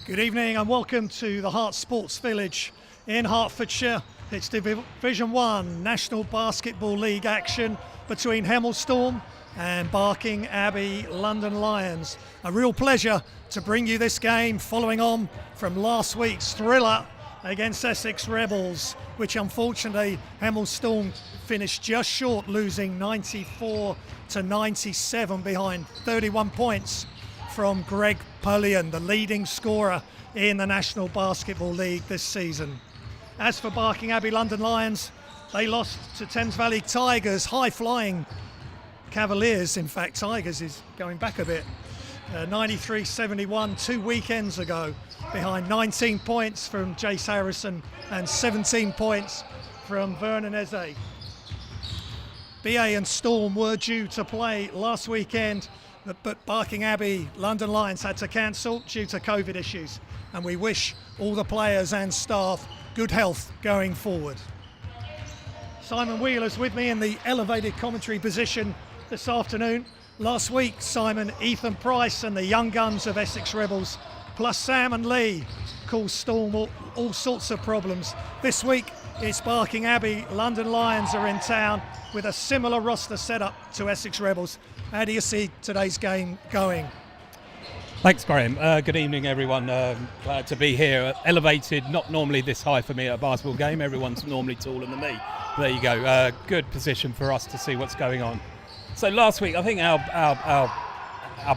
Good evening and welcome to the Hart Sports Village in Hertfordshire. It's Division 1 National Basketball League action between Hemel Storm and Barking Abbey London Lions. A real pleasure to bring you this game following on from last week's thriller against Essex Rebels, which unfortunately Hemel Storm finished just short, losing 94-97 behind 31 points from Greg Pullian, the leading scorer in the National Basketball League this season. As for Barking Abbey London Lions, they lost to Thames Valley Tigers, high-flying Cavaliers. In fact, Tigers is going back a bit. 93-71 2 weekends ago, behind 19 points from Jace Harrison and 17 points from Vernon Eze. BA and Storm were due to play last weekend, but Barking Abbey London Lions had to cancel due to COVID issues, and we wish all the players and staff good health going forward. Simon Wheeler's with me in the elevated commentary position this afternoon. Last week, Simon, Ethan Price and the young guns of Essex Rebels, plus Sam and Lee, caused Storm all sorts of problems. This week, it's Barking Abbey London Lions are in town with a similar roster setup to Essex Rebels. How do you see today's game going? Thanks, Graham. Good evening, everyone. Glad to be here. Elevated, not normally this high for me at a basketball game. Everyone's normally taller than me. There you go. Good position for us to see what's going on. So last week, I think our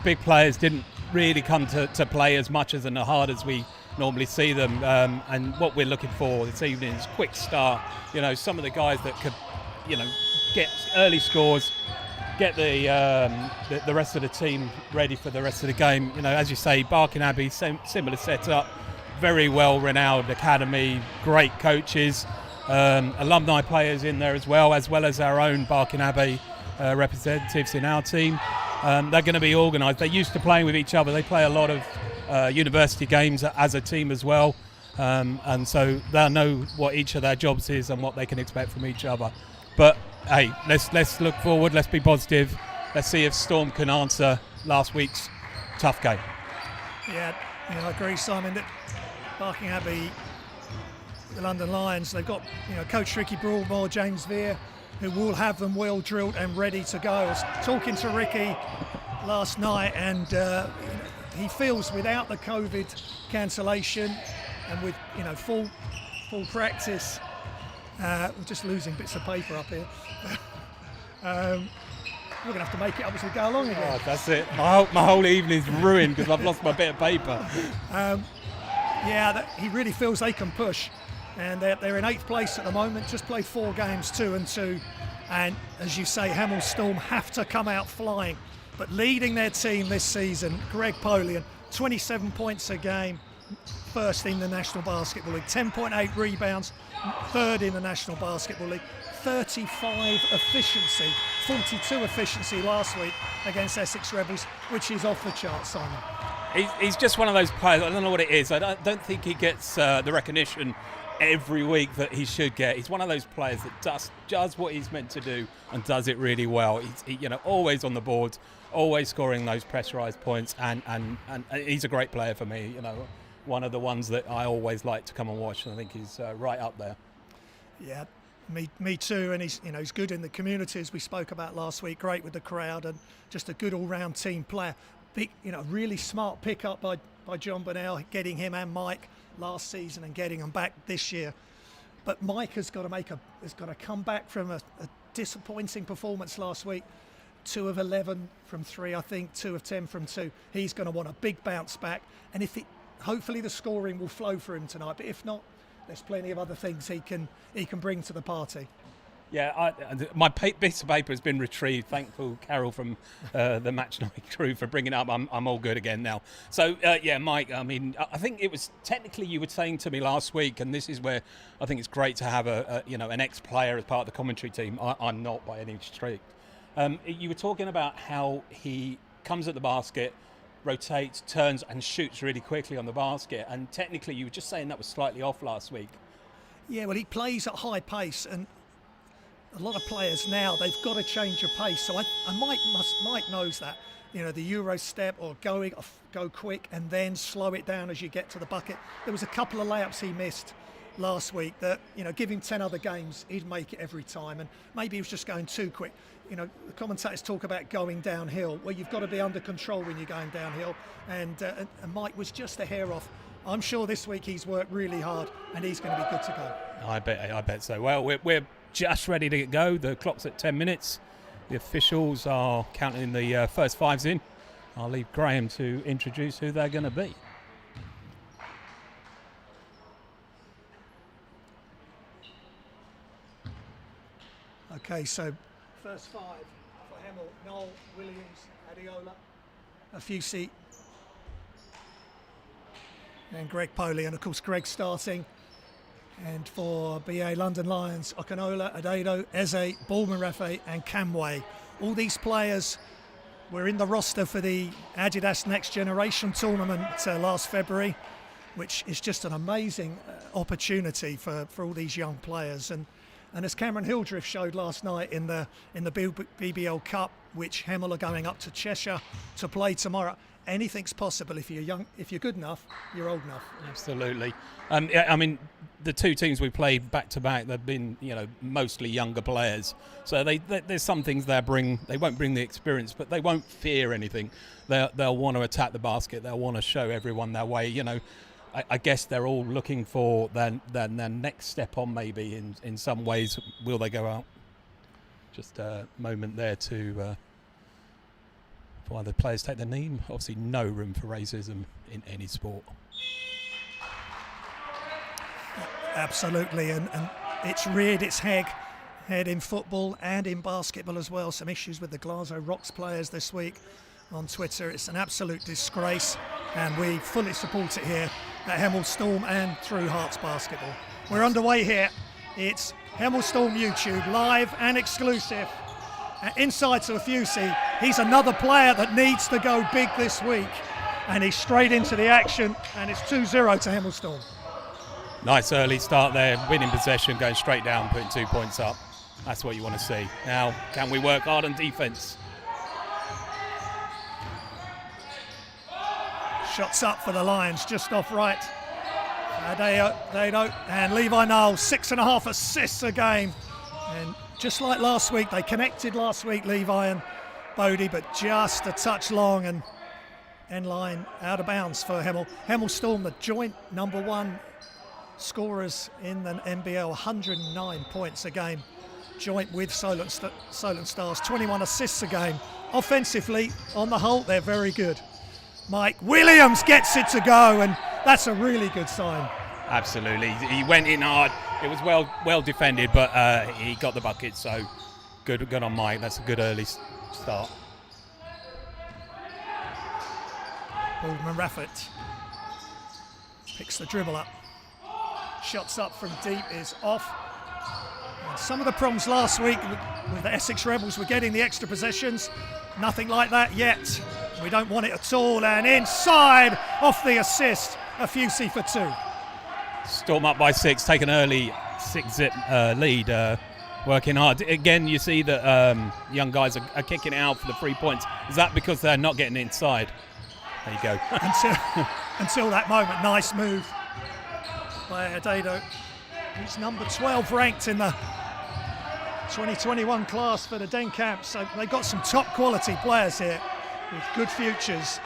big players didn't really come to play as much as and as hard as we normally see them. And what we're looking for this evening is quick start. You know, some of the guys that could, get early scores, get the rest of the team ready for the rest of the game. You know, as you say, Barking Abbey, similar setup, very well-renowned academy, great coaches, alumni players in there as well as our own Barking Abbey representatives in our team. They're going to be organised. They're used to playing with each other. They play a lot of university games as a team as well, and so they'll know what each of their jobs is and what they can expect from each other. But hey, let's look forward. Let's be positive. Let's see if Storm can answer last week's tough game. Yeah, I agree, Simon, that Barking Abbey, the London Lions, they've got Coach Ricky Broadmoor, James Veer, who will have them well drilled and ready to go. I was talking to Ricky last night, and he feels without the COVID cancellation and with full practice. We're just losing bits of paper up here. We're going to have to make it up as we go along again. Oh, that's it. My whole evening's ruined because I've lost my bit of paper. He really feels they can push. And they're in 8th place at the moment, just played 4 games, 2-2. And as you say, Hemel Storm have to come out flying. But leading their team this season, Greg Pullian, 27 points a game, first in the National Basketball League, 10.8 rebounds, third in the National Basketball League, 35 efficiency, 42 efficiency last week against Essex Rebels, which is off the charts, Simon. He's just one of those players. I don't know what it is. I don't think he gets the recognition every week that he should get. He's one of those players that does what he's meant to do and does it really well. He's always on the board, always scoring those pressurised points, and he's a great player for me. One of the ones that I always like to come and watch, and I think he's right up there. Yeah, me too. And he's good in the community, as we spoke about last week. Great with the crowd, and just a good all-round team player. Big, really smart pick-up by John Bonnell, getting him and Mike last season and getting them back this year. But Mike has got to come back from a disappointing performance last week. 2 of 11 from 3, I think. 2 of 10 from 2. He's going to want a big bounce back, and hopefully the scoring will flow for him tonight. But if not, there's plenty of other things he can bring to the party. Yeah, my piece of paper has been retrieved. Thankful, Carol from the Match Night crew, for bringing it up. I'm all good again now. So, Mike, I mean, I think it was technically you were saying to me last week, and this is where I think it's great to have an ex-player as part of the commentary team. I'm not by any stretch. You were talking about how he comes at the basket, rotates, turns and shoots really quickly on the basket, and technically you were just saying that was slightly off last week. Yeah, well, he plays at high pace, and a lot of players now, they've got to change of pace. So Mike knows that. You know, the Euro step or go quick and then slow it down as you get to the bucket. There was a couple of layups he missed last week that, you know, give him 10 other games, he'd make it every time. And maybe he was just going too quick. You know, the commentators talk about going downhill. Well, you've got to be under control when you're going downhill. And Mike was just a hair off. I'm sure this week he's worked really hard and he's going to be good to go. I bet so. Well, we're just ready to go. The clock's at 10 minutes. The officials are counting the first fives in. I'll leave Graham to introduce who they're going to be. Okay, so first five for Hemel: Noel, Williams, Adiola, Afusi, and Greg Poley. And of course, Greg starting. And for BA London Lions, Okanola, Adedo, Eze, Baldwin-Rafe and Camway. All these players were in the roster for the Adidas Next Generation tournament last February, which is just an amazing opportunity for all these young players. And as Cameron Hildreth showed last night in the BBL Cup, which Hemel are going up to Cheshire to play tomorrow, anything's possible if you're young. If you're good enough, you're old enough. Absolutely. I mean, the two teams we played back to back, they've been, you know, mostly younger players. So there's some things they won't bring the experience, but they won't fear anything. They'll want to attack the basket. They'll want to show everyone their way. You know, I guess they're all looking for their next step on, maybe in some ways. Will they go out? Just a moment there to. While the players take the knee, obviously no room for racism in any sport. Absolutely, and it's reared its head in football and in basketball as well. Some issues with the Glasgow Rocks players this week on Twitter. It's an absolute disgrace, and we fully support it here at Hemel Storm and through Hearts Basketball. We're underway here. It's Hemel Storm YouTube, live and exclusive. Inside to Afusi, he's another player that needs to go big this week, and he's straight into the action, and it's 2-0 to Hemel Storm. Nice early start there, winning possession, going straight down, putting 2 points up. That's what you want to see. Now, can we work hard on defence? Shots up for the Lions, just off right. Adeo, and Levi Null, 6.5 assists a game. And just like last week, they connected last week, Levi and Bodie, but just a touch long and end line out of bounds for Hemel. Hemel Storm, the joint number one scorers in the NBL, 109 points a game, joint with Solent Stars, 21 assists a game. Offensively, on the whole, they're very good. Mike Williams gets it to go, and that's a really good sign. Absolutely, he went in hard. It was well defended, but he got the bucket, so good on Mike. That's a good early start. Baldwin-Raffett picks the dribble up. Shots up from deep is off. And some of the problems last week with the Essex Rebels were getting the extra possessions. Nothing like that yet. We don't want it at all. And inside, off the assist, Afusi for 2. Storm up by 6, take an early 6-zip lead, working hard. Again, you see that young guys are kicking it out for the 3 points. Is that because they're not getting inside? There you go. until that moment, nice move by Adedo. He's number 12 ranked in the 2021 class for the Denkamp. So they've got some top quality players here with good futures.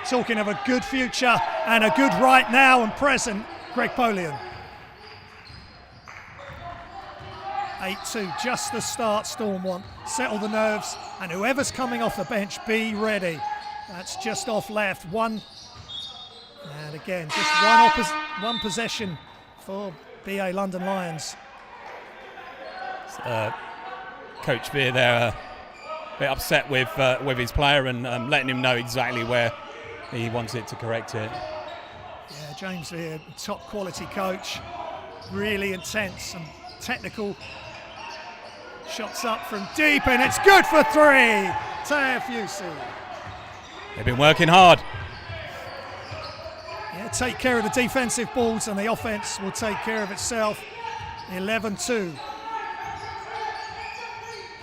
Talking of a good future and a good right now and present, Greg Polian. 8-2, just the start Storm want. Settle the nerves, and whoever's coming off the bench, be ready. That's just off left, one. And again, just one possession for BA London Lions. Coach Veer there, a bit upset with his player and letting him know exactly where he wants it to correct it. Yeah, James Veer, top quality coach, really intense and technical. Shots up from deep, and it's good for 3. Taya Fusi. They've been working hard. Yeah, take care of the defensive balls, and the offense will take care of itself. 11-2.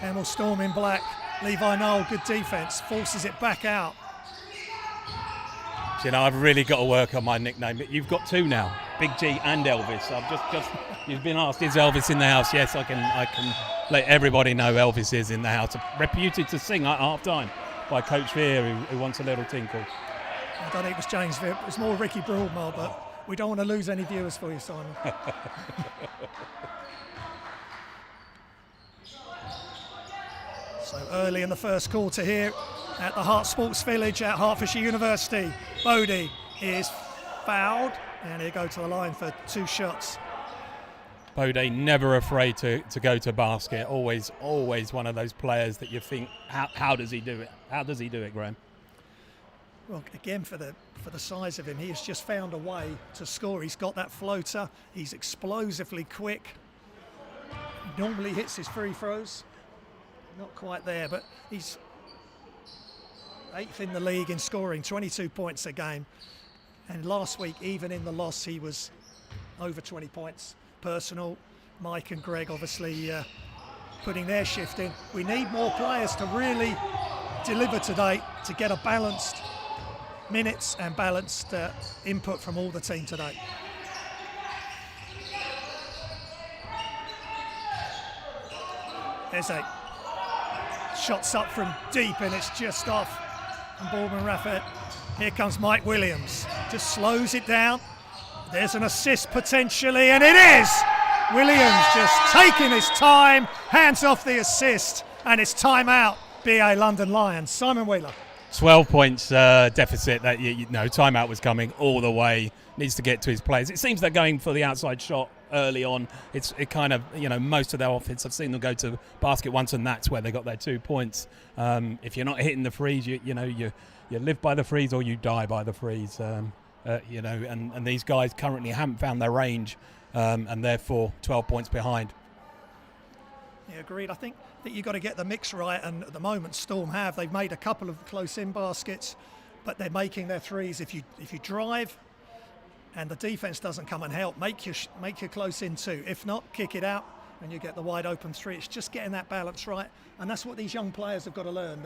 Hemel Storm in black. Levi Knoll, good defence, forces it back out. You know, I've really got to work on my nickname. You've got two now, Big G and Elvis. I've just you've been asked, is Elvis in the house? Yes, I can let everybody know Elvis is in the house. Reputed to sing at half-time by Coach Veer, who wants a little tinkle. I don't think it was James Veer, it was more Ricky Broadmore, but we don't want to lose any viewers for you, Simon. So early in the first quarter here at the Hart Sports Village at Hertfordshire University. Bodie is fouled and he'll go to the line for 2 shots. Bodie never afraid to go to basket. Always one of those players that you think, how does he do it? How does he do it, Graham? Well, again, for the size of him, he has just found a way to score. He's got that floater. He's explosively quick. He normally hits his free throws. Not quite there, but he's 8th in the league in scoring, 22 points a game. And last week, even in the loss, he was over 20 points. Personal, Mike and Greg obviously putting their shift in. We need more players to really deliver today to get a balanced minutes and balanced input from all the team today. There's a shots up from deep and it's just off. And Boardman Raffet. Here comes Mike Williams. Just slows it down. There's an assist potentially, and it is! Williams just taking his time, hands off the assist, and it's timeout, BA London Lions. Simon Wheeler. 12 points deficit. That you know, timeout was coming all the way. Needs to get to his players. It seems they're going for the outside shot early on. It kind of, you know, most of their offense, I've seen them go to basket once, and that's where they got their 2 points. If you're not hitting the freeze, you live by the freeze or you die by the freeze. You know, and these guys currently haven't found their range, and therefore 12 points behind. Yeah, agreed. I think that you've got to get the mix right, and at the moment Storm have. They've made a couple of close-in baskets, but they're making their threes. If you drive and the defence doesn't come and help, make your close-in too. If not, kick it out and you get the wide-open three. It's just getting that balance right, and that's what these young players have got to learn.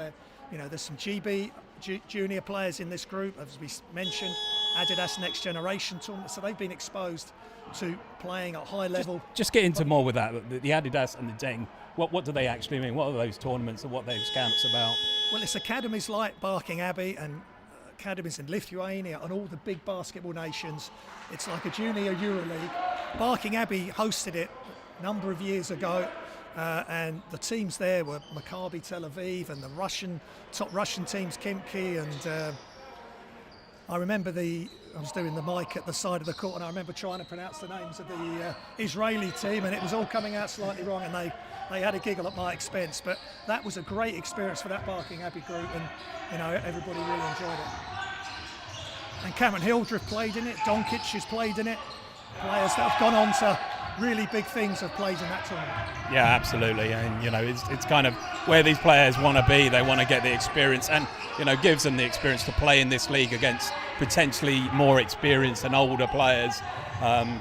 There's some junior players in this group, as we mentioned, Adidas Next Generation tournament, so they've been exposed to playing at high level. Just get into more with that, the Adidas and the Deng. What do they actually mean? What are those tournaments and what are those camps about? Well, it's academies like Barking Abbey and academies in Lithuania and all the big basketball nations. It's like a junior EuroLeague. Barking Abbey hosted it a number of years ago. And the teams there were Maccabi Tel Aviv and the top Russian teams, Khimki, and I remember I was doing the mic at the side of the court, and I remember trying to pronounce the names of the Israeli team, and it was all coming out slightly wrong, and they had a giggle at my expense. But that was a great experience for that Barking Abbey group, and everybody really enjoyed it. And Cameron Hildreth played in it, Donkic has played in it. Players that have gone on to really big things have played in that tournament. Yeah, absolutely, and it's kind of where these players want to be. They want to get the experience, and gives them the experience to play in this league against potentially more experienced and older players.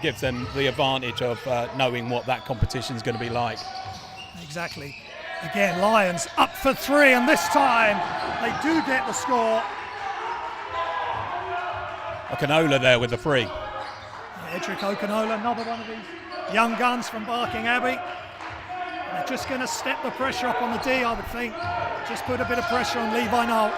Gives them the advantage of knowing what that competition is going to be like. Exactly. Again, Lions up for 3, and this time they do get the score. Okinola there with the free. Edric Okinola, another one of these young guns from Barking Abbey. They're just going to step the pressure up on the D, I would think. Just put a bit of pressure on Levi Knoll.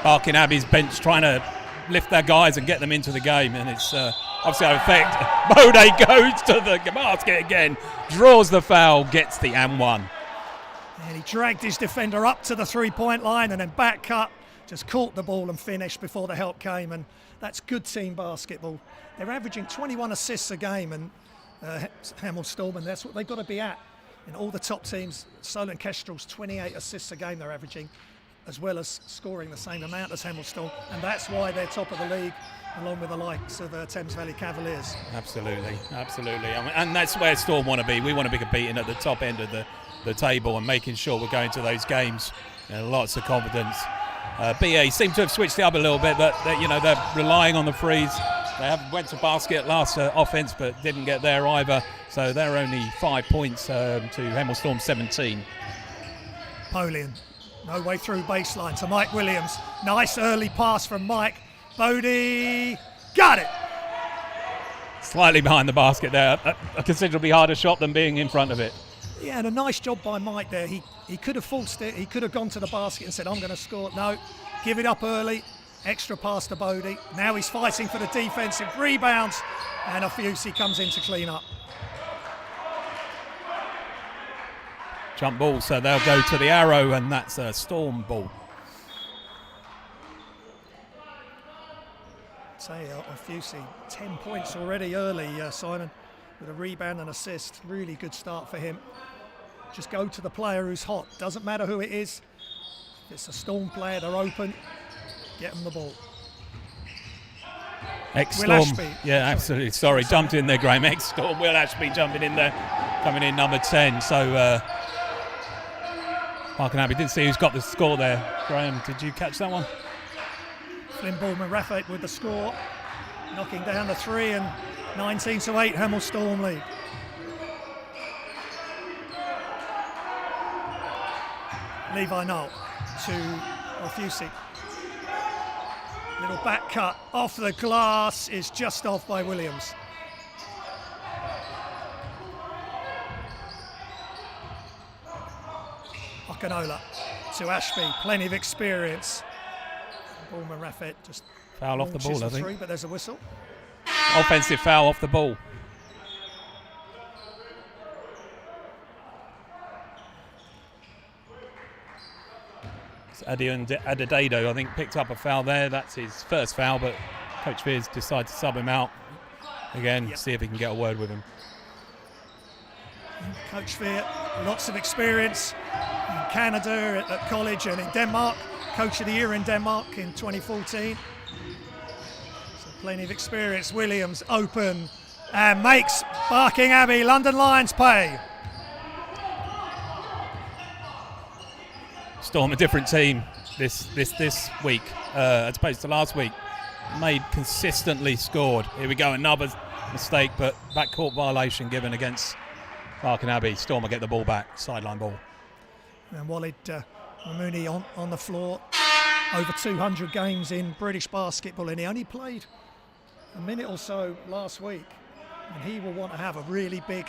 Barking Abbey's bench trying to lift their guys and get them into the game, and it's obviously an effect. Bode goes to the basket again, draws the foul, gets the and one. And he dragged his defender up to the three-point line and then back cut, just caught the ball and finished before the help came, and that's good team basketball. They're averaging 21 assists a game, and Hemel Storm, and that's what they've got to be at. In all the top teams, Solent Kestrel's 28 assists a game they're averaging, as well as scoring the same amount as Hemel Storm, and that's why they're top of the league, along with the likes of Thames Valley Cavaliers. Absolutely. And that's where Storm want to be. We want to be competing at the top end of the table and making sure we're going to those games. Lots of confidence. BA seem to have switched it up a little bit, but they're relying on the frees. went to basket last offense, but didn't get there either. So they're only 5 points to Hemel Storm 17. Polian, no way through baseline to Mike Williams. Nice early pass from Mike. Bodie, got it. Slightly behind the basket there. A considerably harder shot than being in front of it. Yeah, and a nice job by Mike there. He could have forced it. He could have gone to the basket and said, I'm going to score. No, give it up early. Extra pass to Bodie. Now he's fighting for the defensive rebounds, and Ofiusi comes in to clean up. Jump ball, so they'll go to the arrow, and that's a Storm ball. Say Ofiusi, 10 points already early, Simon, with a rebound and assist. Really good start for him. Just go to the player who's hot. Doesn't matter who it is. If it's a Storm player, they're open. Get them the ball. Ex-Storm, yeah, absolutely. Sorry, jumped in there, Graham. Ex-Storm, Will Ashby jumping in there, coming in number 10. So, Park and Abbey, didn't see who's got the score there. Graham, did you catch that one? Flynn Ballman Raffet with the score, knocking down the 3, and 19-8, Hemel Storm lead. Levi Knoll to Ofiusi. Little back cut off the glass is just off by Williams. Okanola to Ashby, plenty of experience. Ballman Raffet just foul off the ball, I think. But there's a whistle. Offensive foul off the ball. Adededo, I think, picked up a foul there. That's his first foul, but Coach Fears decided to sub him out again, see if he can get a word with him. Coach Fear, lots of experience in Canada, at college, and in Denmark. Coach of the Year in Denmark in 2014. So plenty of experience. Williams open and makes Barking Abbey London Lions pay. Storm, a different team this week as opposed to last week. Made consistently scored. Here we go, another mistake, but backcourt violation given against Barking Abbey. Storm will get the ball back, sideline ball. And Walid Mamouni on the floor. Over 200 games in British basketball, and he only played a minute or so last week. And he will want to have a really big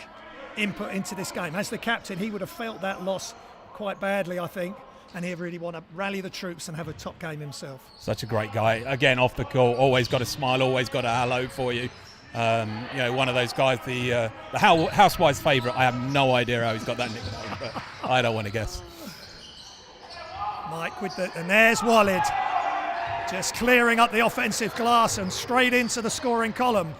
input into this game. As the captain, he would have felt that loss quite badly, I think. And he'd really want to rally the troops and have a top game himself. Such a great guy. Again, off the court, always got a smile, always got a hello for you. One of those guys, the Housewives' favourite. I have no idea how he's got that nickname, but I don't want to guess. Mike and there's Walid. Just clearing up the offensive glass and straight into the scoring column.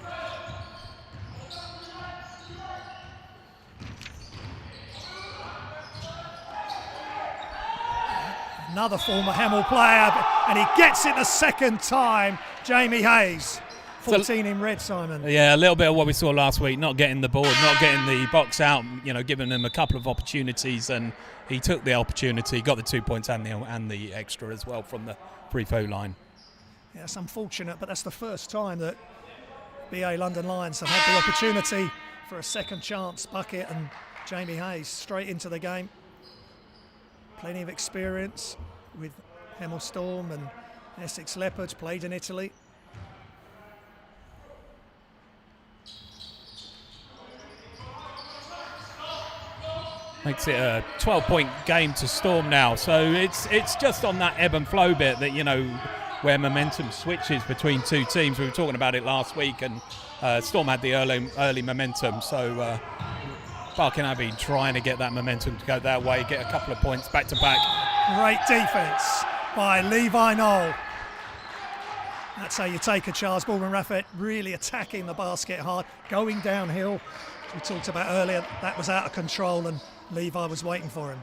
Another former Hemel player, and he gets it the second time. Jamie Hayes, 14 in red, Simon. Yeah, a little bit of what we saw last week, not getting the board, not getting the box out, giving them a couple of opportunities, and he took the opportunity, got the 2 points and the extra as well from the free throw line. Yeah, it's unfortunate, but that's the first time that BA London Lions have had the opportunity for a second chance bucket, and Jamie Hayes straight into the game. Plenty of experience with Hemel Storm and Essex Leopards, played in Italy. Makes it a 12-point game to Storm now. So it's just on that ebb and flow bit that, where momentum switches between two teams. We were talking about it last week, and Storm had the early momentum. So Barking Abbey trying to get that momentum to go their way, get a couple of points back to back. Great defense by Levi Knoll. That's how you take a charge. Ballman Raffet really attacking the basket hard, going downhill. We talked about earlier, that was out of control, and Levi was waiting for him.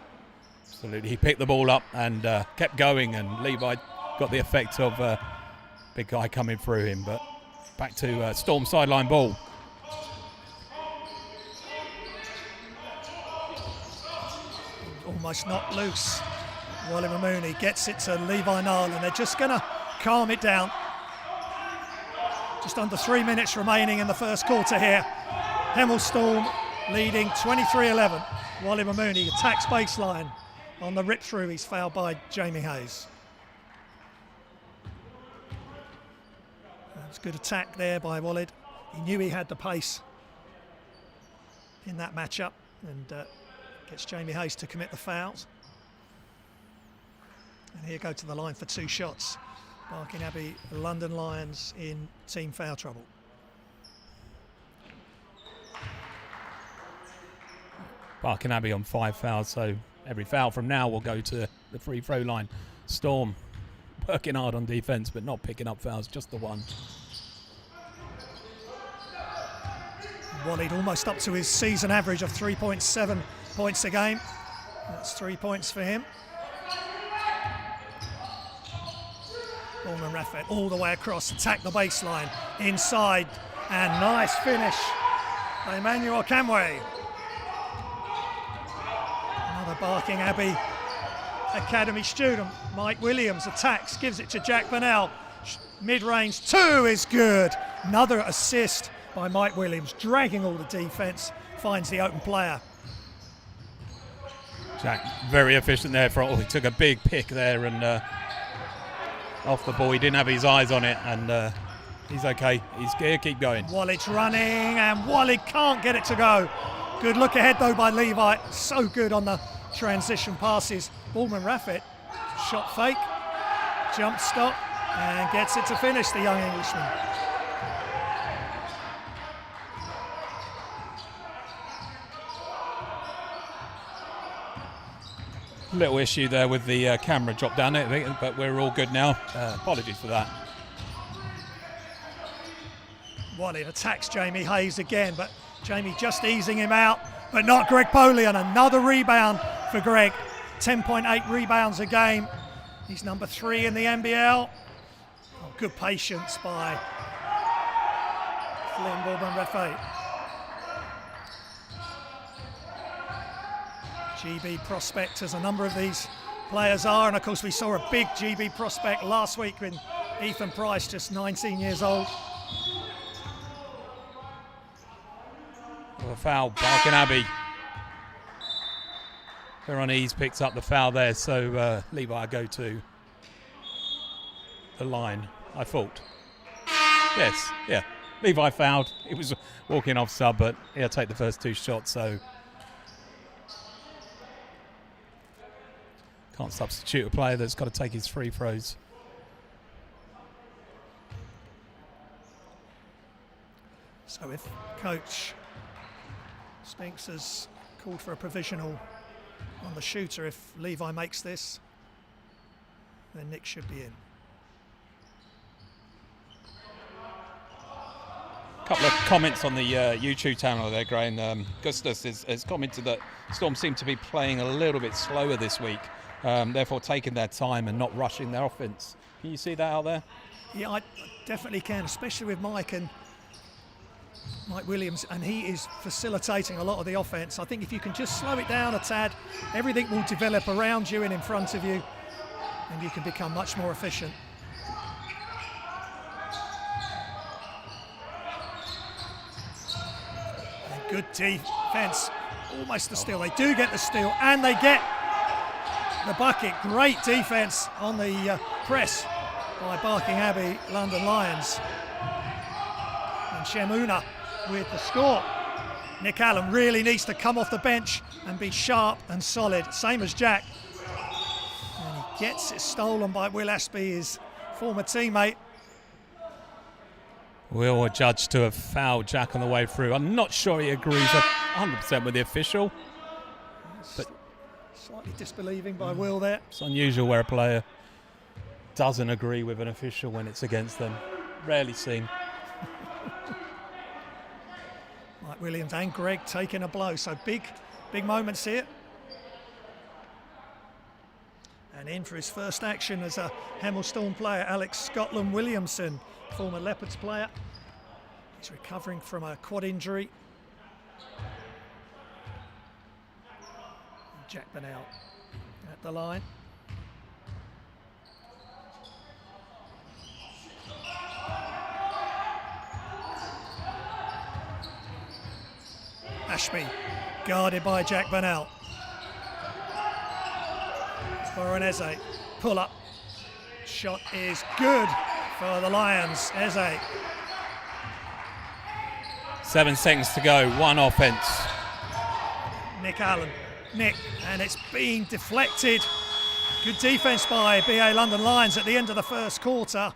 Absolutely, he picked the ball up and kept going, and Levi got the effect of big guy coming through him. But back to Storm sideline ball. Almost not loose. Wally Mamouni gets it to Levi Knoll, and they're just going to calm it down. Just under 3 minutes remaining in the first quarter here. Hemel Storm leading 23-11. Wally Mamouni attacks baseline on the rip through. He's fouled by Jamie Hayes. That was good attack there by Wallid. He knew he had the pace in that matchup and gets Jamie Hayes to commit the fouls. And here go to the line for 2 shots. Barking Abbey, London Lions in team foul trouble. Barking Abbey on 5 fouls, so every foul from now will go to the free throw line. Storm working hard on defence but not picking up fouls, just the one. Wallid almost up to his season average of 3.7 points a game. That's 3 points for him. Norman Raffet all the way across, attack the baseline, inside, and nice finish by Emmanuel Camway. Another Barking Abbey Academy student, Mike Williams, attacks, gives it to Jack Burnell. Mid-range 2 is good. Another assist by Mike Williams, dragging all the defence, finds the open player. Jack, very efficient there. He took a big pick there and off the ball. He didn't have his eyes on it, and he's okay. He's here, keep going. Wallett's running, and Wallid can't get it to go. Good look ahead though by Levi. So good on the transition passes. Ballman Raffet, shot fake, jump stop, and gets it to finish, the young Englishman. Little issue there with the camera drop down it, but we're all good now. Apologies for that. Wallid attacks Jamie Hayes again, but Jamie just easing him out, but not Greg Polian. Another rebound for Greg. 10.8 rebounds a game. He's number 3 in the NBL. Oh, good patience by Flynn Bourbon-Raffet. GB prospect, as a number of these players are, and of course we saw a big GB prospect last week with Ethan Price, just 19 years old. Well, a foul, Barking Abbey. Veronese picks up the foul there, so Levi go to the line, I thought. Yes, yeah. Levi fouled. He was walking off sub, but he'll take the first 2 shots, so can't substitute a player that's got to take his free throws. So if Coach Spinks has called for a provisional on the shooter, if Levi makes this, then Nick should be in. Couple of comments on the YouTube channel there, Graham. Gustus has commented that Storm seem to be playing a little bit slower this week, therefore taking their time and not rushing their offense. Can you see that out there? Yeah, I definitely can, especially with Mike Williams, and he is facilitating a lot of the offense. I think if you can just slow it down a tad, everything will develop around you and in front of you, and you can become much more efficient. And good defense, almost the steal. They do get the steal, and they get the bucket. Great defense on the press by Barking Abbey London Lions. And Shemuna with the score. Nick Allen really needs to come off the bench and be sharp and solid, same as Jack. And he gets it stolen by Will Ashby, his former teammate. Will were judged to have fouled Jack on the way through. I'm not sure he agrees 100% with the official. But slightly disbelieving by Will there. It's unusual where a player doesn't agree with an official when it's against them. Rarely seen. Mike Williams and Greg taking a blow, so big moments here. And in for his first action as a Hemel Storm player, Alex Scotland Williamson, former Leopards player. He's recovering from a quad injury. And Jack Burnell at the line. Ashby, guarded by Jack Burnell. Veronese, pull up. Shot is good for the Lions. Eze. 7 seconds to go, one offence. Nick Allen. Nick, and it's being deflected. Good defence by BA London Lions at the end of the first quarter.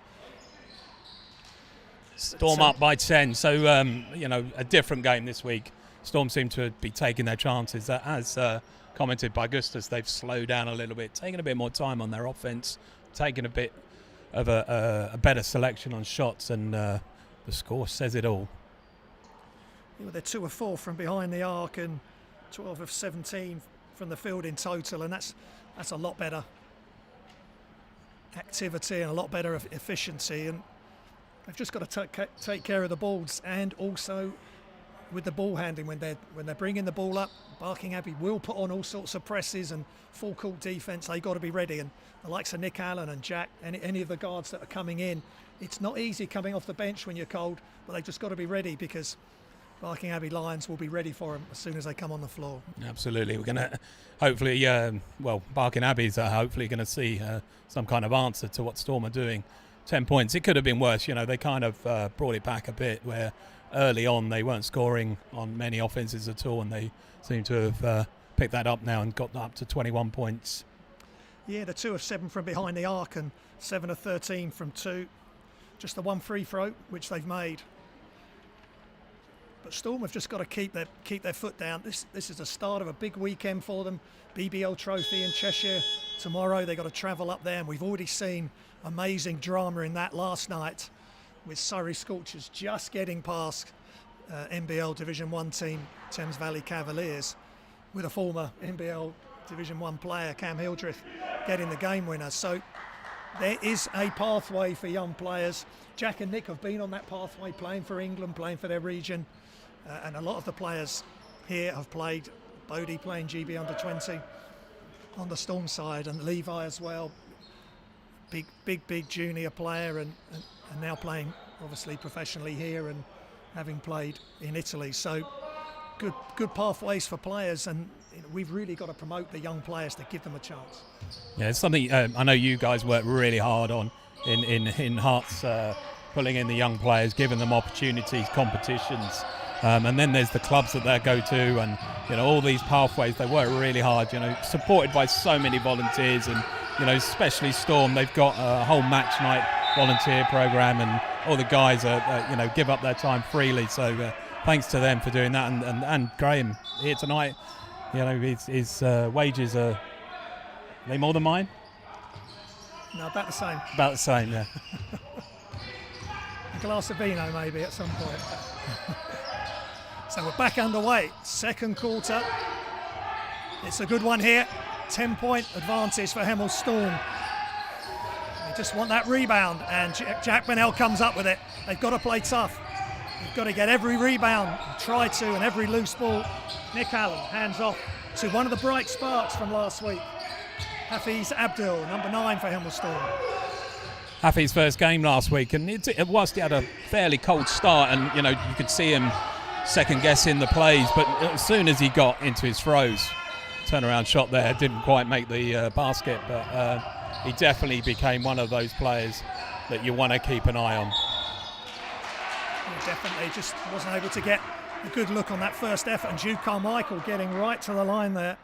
Storm up by 10, so a different game this week. Storm seem to be taking their chances. As commented by Gustus, they've slowed down a little bit, taking a bit more time on their offence, taking a bit of a better selection on shots, and the score says it all. They're 2 of 4 from behind the arc and 12 of 17 from the field in total, and that's a lot better activity and a lot better efficiency. And they've just got to take care of the balls, and also with the ball handling when they're bringing the ball up. Barking Abbey will put on all sorts of presses and full court defence. They've got to be ready, and the likes of Nick Allen and Jack, any of the guards that are coming in, it's not easy coming off the bench when you're cold, but they've just got to be ready, because Barking Abbey Lions will be ready for them as soon as they come on the floor. Absolutely. We're going to hopefully, Barking Abbey's hopefully going to see some kind of answer to what Storm are doing. 10 points. It could have been worse. They kind of brought it back a bit, where early on they weren't scoring on many offences at all, and they seem to have picked that up now and got up to 21 points. Yeah, the 2 of 7 from behind the arc and 7 of 13 from 2. Just the one free throw, which they've made. But Storm have just got to keep their foot down. This is the start of a big weekend for them. BBL Trophy in Cheshire tomorrow. They've got to travel up there, and we've already seen amazing drama in that last night, with Surrey Scorchers just getting past NBL Division 1 team Thames Valley Cavaliers, with a former NBL Division 1 player, Cam Hildreth, getting the game winner. So there is a pathway for young players. Jack and Nick have been on that pathway, playing for England, playing for their region. And a lot of the players here have played. Bodie playing GB under 20 on the Storm side, and Levi as well. Big junior player, and now playing obviously professionally here and having played in Italy. So good pathways for players, and we've really got to promote the young players to give them a chance. Yeah, it's something I know you guys work really hard on in Hearts, pulling in the young players, giving them opportunities, competitions. And then there's the clubs that they go to, and all these pathways. They work really hard, supported by so many volunteers, and especially Storm. They've got a whole match night volunteer program, and all the guys are give up their time freely. So thanks to them for doing that, and Graham here tonight. His wages are they more than mine? No, about the same. About the same, yeah. A glass of vino maybe at some point. So we're back underway, second quarter. It's a good one here. 10-point advantage for Hemel Storm. They just want that rebound, and Jack Burnell comes up with it. They've got to play tough. They've got to get every rebound, try to, and every loose ball. Nick Allen hands off to one of the bright sparks from last week, Hafiz Abdul, number 9 for Hemel Storm. Hafi's first game last week, and whilst he had a fairly cold start, and you could see him second guessing the plays, but as soon as he got into his throws, turnaround shot there, didn't quite make the basket, but he definitely became one of those players that you want to keep an eye on. Yeah, definitely, just wasn't able to get a good look on that first effort, and Jude Carmichael getting right to the line there,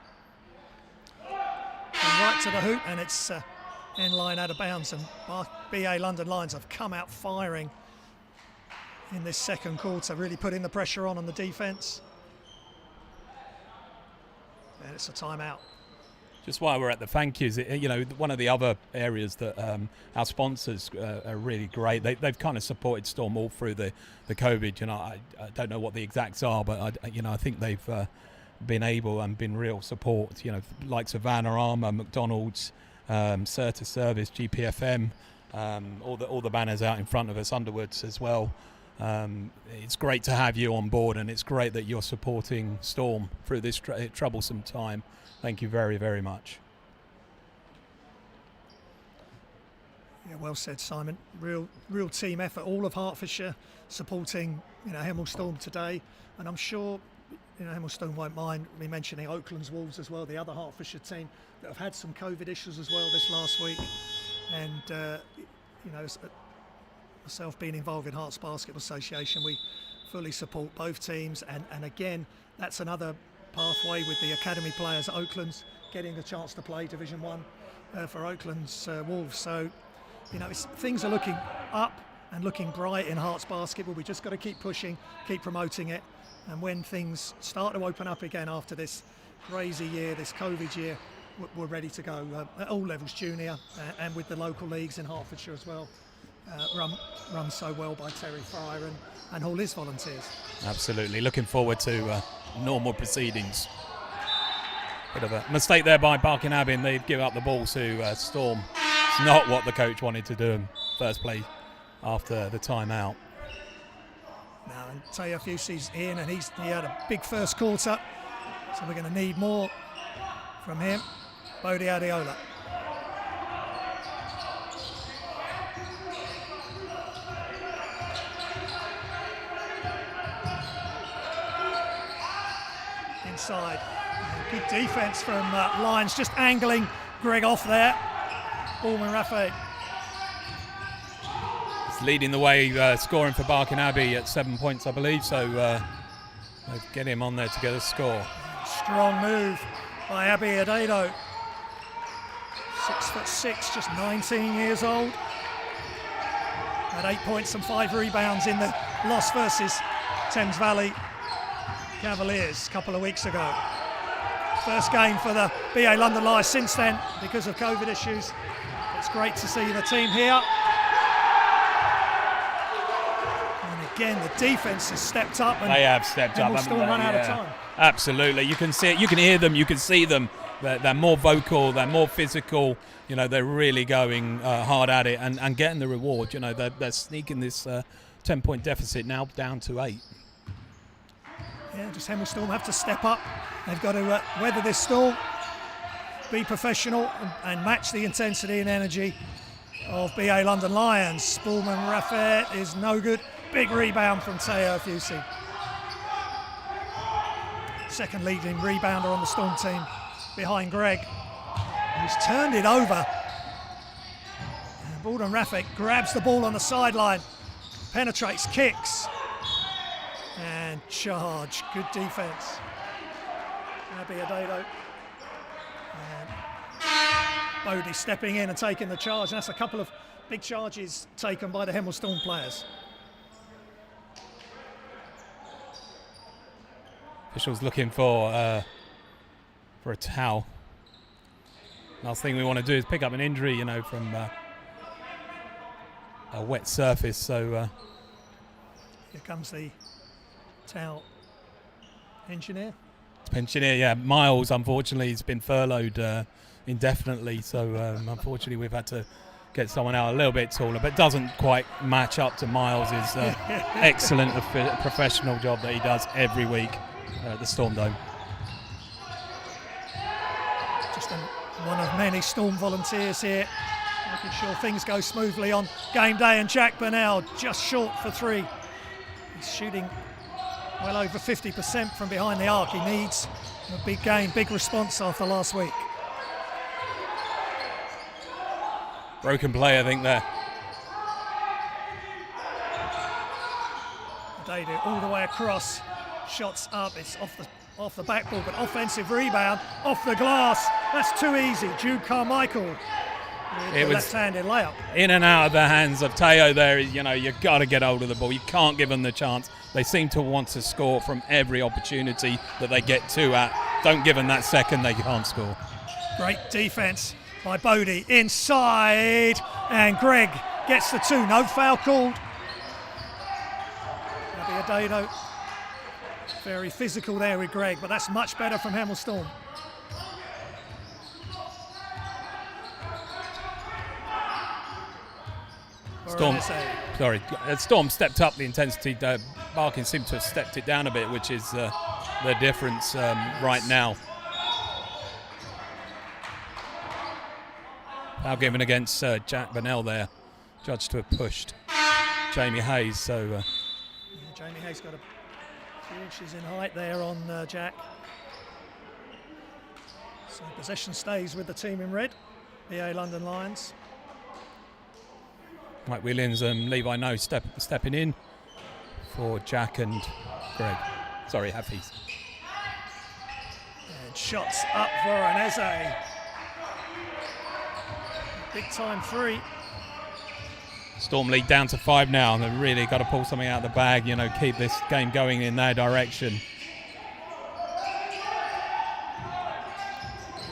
and right to the hoop, and it's in line out of bounds, and BA London Lions have come out firing in this second quarter, really putting the pressure on the defence. And it's a timeout. Just while we're at the thank yous, one of the other areas that our sponsors are really great. They've kind of supported Storm all through the COVID. I don't know what the exacts are, but I think they've been able and been real support. Like Savannah Armour, McDonald's, Certa Service, GPFM, all the banners out in front of us, Underwoods as well. It's great to have you on board, and it's great that you're supporting Storm through this troublesome time. Thank you very, very much. Yeah, well said, Simon. Real team effort. All of Hertfordshire supporting Hemel Storm today, and I'm sure Hemel won't mind me mentioning Oakland's Wolves as well, the other Hertfordshire team that have had some COVID issues as well this last week. And myself being involved in Hearts Basketball Association, we fully support both teams. And again, that's another pathway with the academy players at Oakland's getting a chance to play Division 1 for Oakland's Wolves. So, things are looking up and looking bright in Hearts Basketball. We just got to keep pushing, keep promoting it. And when things start to open up again after this crazy year, this COVID year, we're ready to go at all levels, junior and with the local leagues in Hertfordshire as well, run so well by Terry Fryer and all his volunteers. Absolutely. Looking forward to normal proceedings. Bit of a mistake there by Barking Abbey, and they've given up the ball to Storm. It's not what the coach wanted to do in first place after the timeout. Now, and Teo Fusi's in, and he had a big first quarter, so we're going to need more from him. Bodie Adeola. Inside. Good defense from Lyons, just angling Greg off there. Ballman Rafe. Leading the way, scoring for Barking Abbey at 7 points, I believe. So get him on there to get a score. Strong move by Abbey Adedo. 6'6", just 19 years old. Had 8 points and 5 rebounds in the loss versus Thames Valley Cavaliers a couple of weeks ago. First game for the BA London Lions since then because of COVID issues. It's great to see the team here. Again, the defense has stepped up. And they have stepped up. We'll still run out of time. Absolutely. You can see it. You can hear them. You can see them. They're more vocal. They're more physical. They're really going hard at it and getting the reward. They're sneaking this 10-point deficit now down to 8. Yeah, just Hemel Storm have to step up. They've got to weather this storm, be professional and match the intensity and energy of BA London Lions. Spallman Raffet is no good. Big rebound from Teo Fusi. Second leading rebounder on the Storm team behind Greg. He's turned it over. And Baldwin Raffet grabs the ball on the sideline, penetrates, kicks, and charge. Good defense. Abbey Adedo. And Bodie stepping in and taking the charge. And that's a couple of big charges taken by the Hemel Storm players. Officials looking for a towel. Last thing we want to do is pick up an injury, from a wet surface. So here comes the towel engineer. Pensioner, yeah. Miles, unfortunately, has been furloughed indefinitely. So unfortunately, we've had to get someone out a little bit taller, but doesn't quite match up to Miles' excellent professional job that he does every week at the Storm Dome. Just one of many Storm volunteers here, making sure things go smoothly on game day. And Jack Burnell just short for 3. He's shooting well over 50% from behind the arc. He needs a big game, big response after last week. Broken play, I think, there. They do all the way across. Shots up, it's off the backboard, but offensive rebound off the glass. That's too easy. Jude Carmichael with the left-handed layup. In and out of the hands of Teo there. You've got to get hold of the ball. You can't give them the chance. They seem to want to score from every opportunity that they get to at. Don't give them that second, they can't score. Great defense by Bodie inside, and Greg gets the 2. No foul called. Abbey Adedo. Very physical there with Greg, but that's much better from Hemel Storm. Storm stepped up the intensity. Barking seemed to have stepped it down a bit, which is the difference right now. Foul given against Jack Burnell there, judged to have pushed Jamie Hayes. So Jamie Hayes got a few inches in height there on Jack. So possession stays with the team in red, BA London Lions. Mike Williams and Levi No stepping in for Jack and Greg. Sorry, Hafiz. And shots up for Aneze. Big time three. Storm lead down to 5 now, and they've really got to pull something out of the bag, you know, keep this game going in their direction.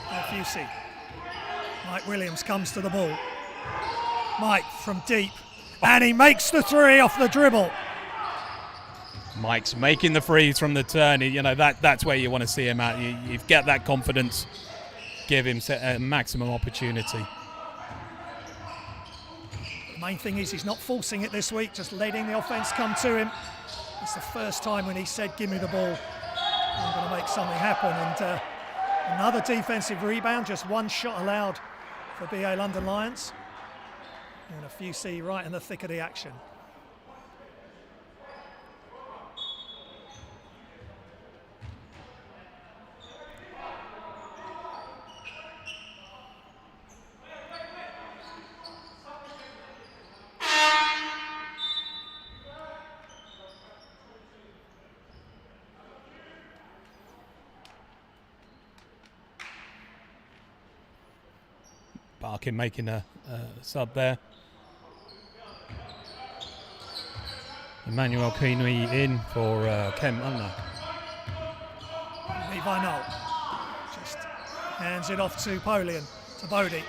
FUC. Mike Williams comes to the ball. Mike from deep, and he makes the three off the dribble. Mike's making the freeze from the turn. You know, that's where you want to see him at. You get that confidence, give him a maximum opportunity. The main thing is he's not forcing it this week, just letting the offense come to him. It's the first time when he said, give me the ball, I'm going to make something happen. And another defensive rebound, just one shot allowed for BA London Lions. And a FUC right in the thick of the action. Barkin making a sub there. Emmanuel Keeney in for Kem Unna. Levi Knoll just hands it off to Polian, to Bodie.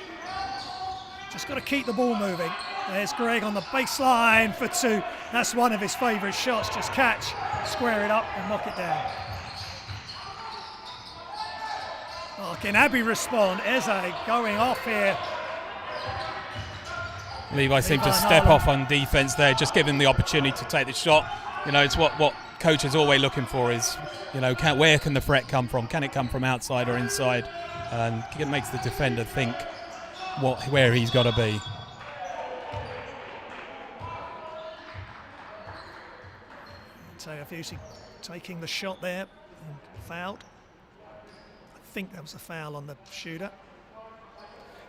Just got to keep the ball moving. There's Greg on the baseline for 2. That's one of his favourite shots. Just catch, square it up and knock it down. Oh, can Abbey respond? Eze going off here. Levi seemed to step off on defence there, just giving the opportunity to take the shot. You know, it's what coach is always looking for is, you know, where can the threat come from? Can it come from outside or inside? And it makes the defender think where he's got to be. Tayafusi taking the shot there and fouled. I think that was a foul on the shooter.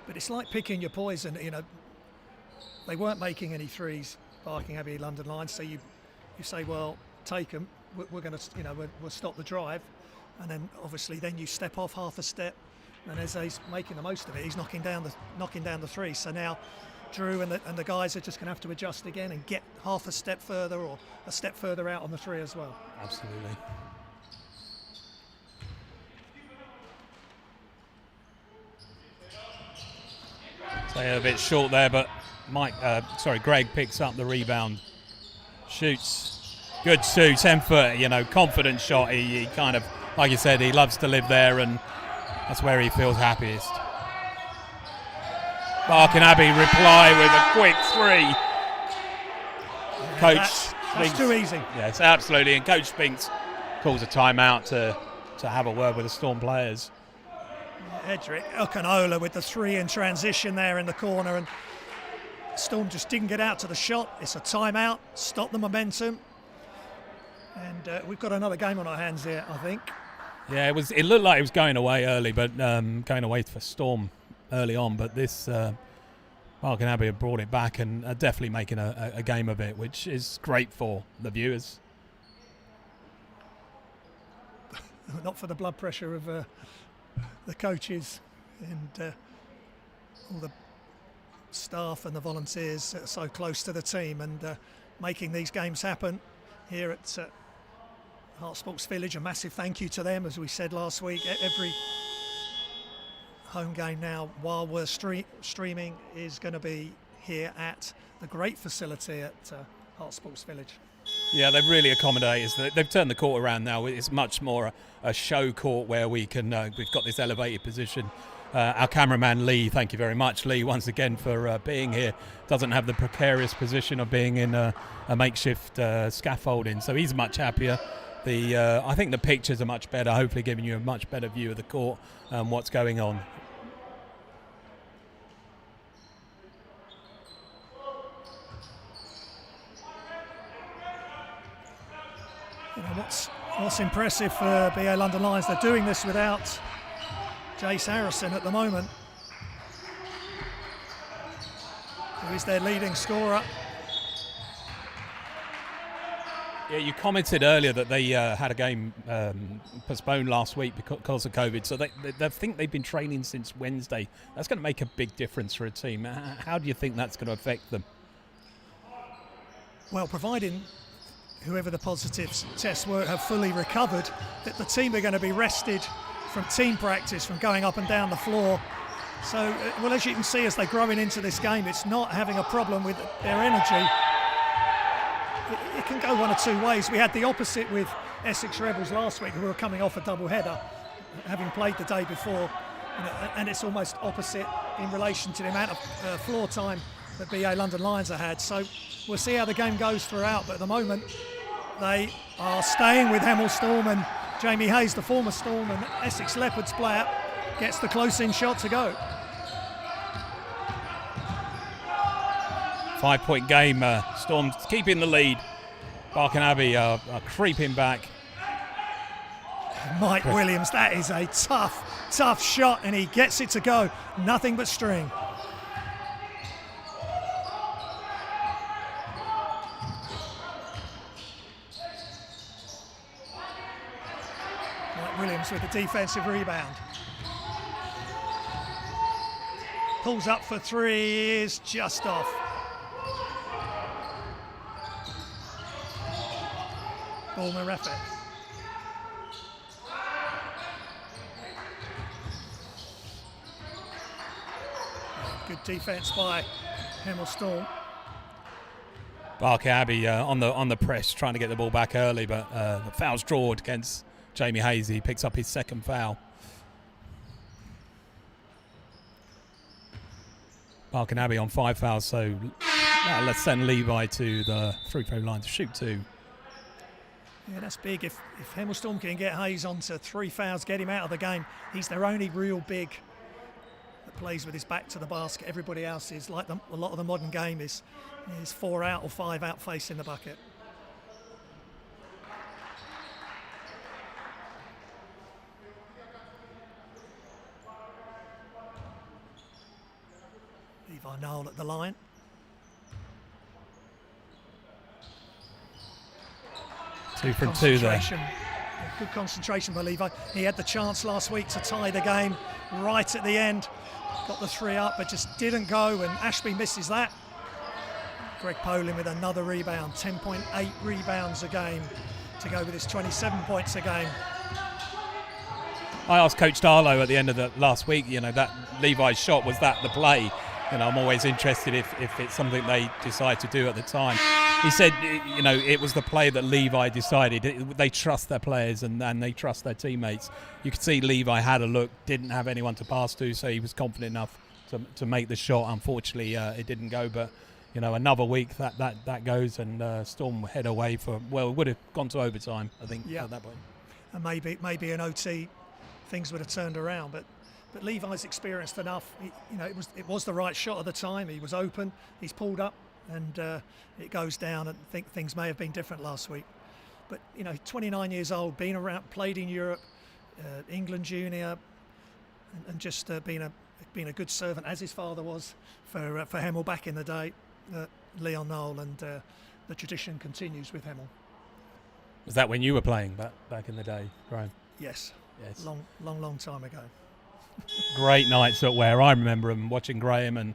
But it's like picking your poison, you know. They weren't making any threes, Barking Abbey London Lions, so you say, well, take them. We're going to, you know, we'll stop the drive, and then obviously then you step off half a step, and as he's making the most of it, he's knocking down the three. So now Drew and the guys are just going to have to adjust again and get half a step further or a step further out on the three as well. Absolutely. So yeah, a bit short there, but Greg picks up the rebound, shoots, good 2, 10 foot, you know, confident shot. He kind of, like you said, he loves to live there, and that's where he feels happiest. Barking Abbey reply with a quick 3. Yeah, Coach that's too easy. Yes, absolutely, and Coach Spinks calls a timeout to have a word with the Storm players. Edric Okanola with the 3 in transition there in the corner, and Storm just didn't get out to the shot. It's a timeout, stop the momentum, and we've got another game on our hands here, I think. Yeah, it looked like it was going away early, but going away for Storm early on, but this Barking Abbey have brought it back and are definitely making a game of it, which is great for the viewers. Not for the blood pressure of the coaches and all the staff and the volunteers that are so close to the team and making these games happen here at Heart Sports Village. A massive thank you to them, as we said last week. Every home game now, while we're streaming, is going to be here at the great facility at Heart Sports Village. Yeah, they've really accommodated. They've turned the court around now. It's much more a show court where we can. We've got this elevated position. Our cameraman Lee, thank you very much, Lee, once again for being here. Doesn't have the precarious position of being in a makeshift scaffolding, so he's much happier. I think the pictures are much better, hopefully giving you a much better view of the court and what's going on. You know, What's impressive for BA London Lions, they're doing this without Jace Harrison at the moment, who is their leading scorer. Yeah, you commented earlier that they had a game postponed last week because of COVID, so they think they've been training since Wednesday. That's going to make a big difference for a team. How do you think that's going to affect them? Well, providing whoever the positive tests were have fully recovered, that the team are going to be rested from team practice, from going up and down the floor. So, well, as you can see, as they're growing into this game, it's not having a problem with their energy. It can go one of two ways. We had the opposite with Essex Rebels last week, who were coming off a double header, having played the day before, and it's almost opposite in relation to the amount of floor time that BA London Lions have had. So we'll see how the game goes throughout, but at the moment they are staying with Hemel Storm, and Jamie Hayes, the former Storm and Essex Leopards player, gets the close-in shot to go. 5-point game. Storm's keeping the lead. Barking Abbey are creeping back. Mike Williams, that is a tough shot, and he gets it to go. Nothing but string. Mike Williams with the defensive rebound. Pulls up for three, is just off. Ball Raffet. Good defence by Hemel Storm. Barking Abbey on the press, trying to get the ball back early, but the foul's drawn against Jamie Hayes. He picks up his second foul. Barking Abbey on 5 fouls, so let's send Levi to the free-throw line to shoot 2. Yeah, that's big. If Hemel Storm can get Hayes onto 3 fouls, get him out of the game, he's their only real big that plays with his back to the basket. Everybody else is, like a lot of the modern game, is 4 out or 5 out facing the bucket. Levi Noel at the line. Two from 2 there. Good concentration by Levi. He had the chance last week to tie the game right at the end. Got the 3 up, but just didn't go, and Ashby misses that. Greg Polin with another rebound, 10.8 rebounds a game to go with his 27 points a game. I asked Coach Darlow at the end of the last week, that Levi's shot, was that the play? I'm always interested if it's something they decide to do at the time. He said, it was the play that Levi decided. They trust their players and they trust their teammates. You could see Levi had a look, didn't have anyone to pass to, so he was confident enough to make the shot. Unfortunately, it didn't go, but another week that goes, and Storm head away for, well, it would have gone to overtime, I think, at that point. And maybe an OT, things would have turned around, but Levi's experienced enough. It was the right shot at the time. He was open. He's pulled up, and it goes down. And I think things may have been different last week. But 29 years old, been around, played in Europe, England junior, and just been a good servant, as his father was for Hemel back in the day, Leon Noel, and the tradition continues with Hemel. Was that when you were playing back in the day, Graham? Yes. Long time ago. Great nights at where I remember him watching Graham and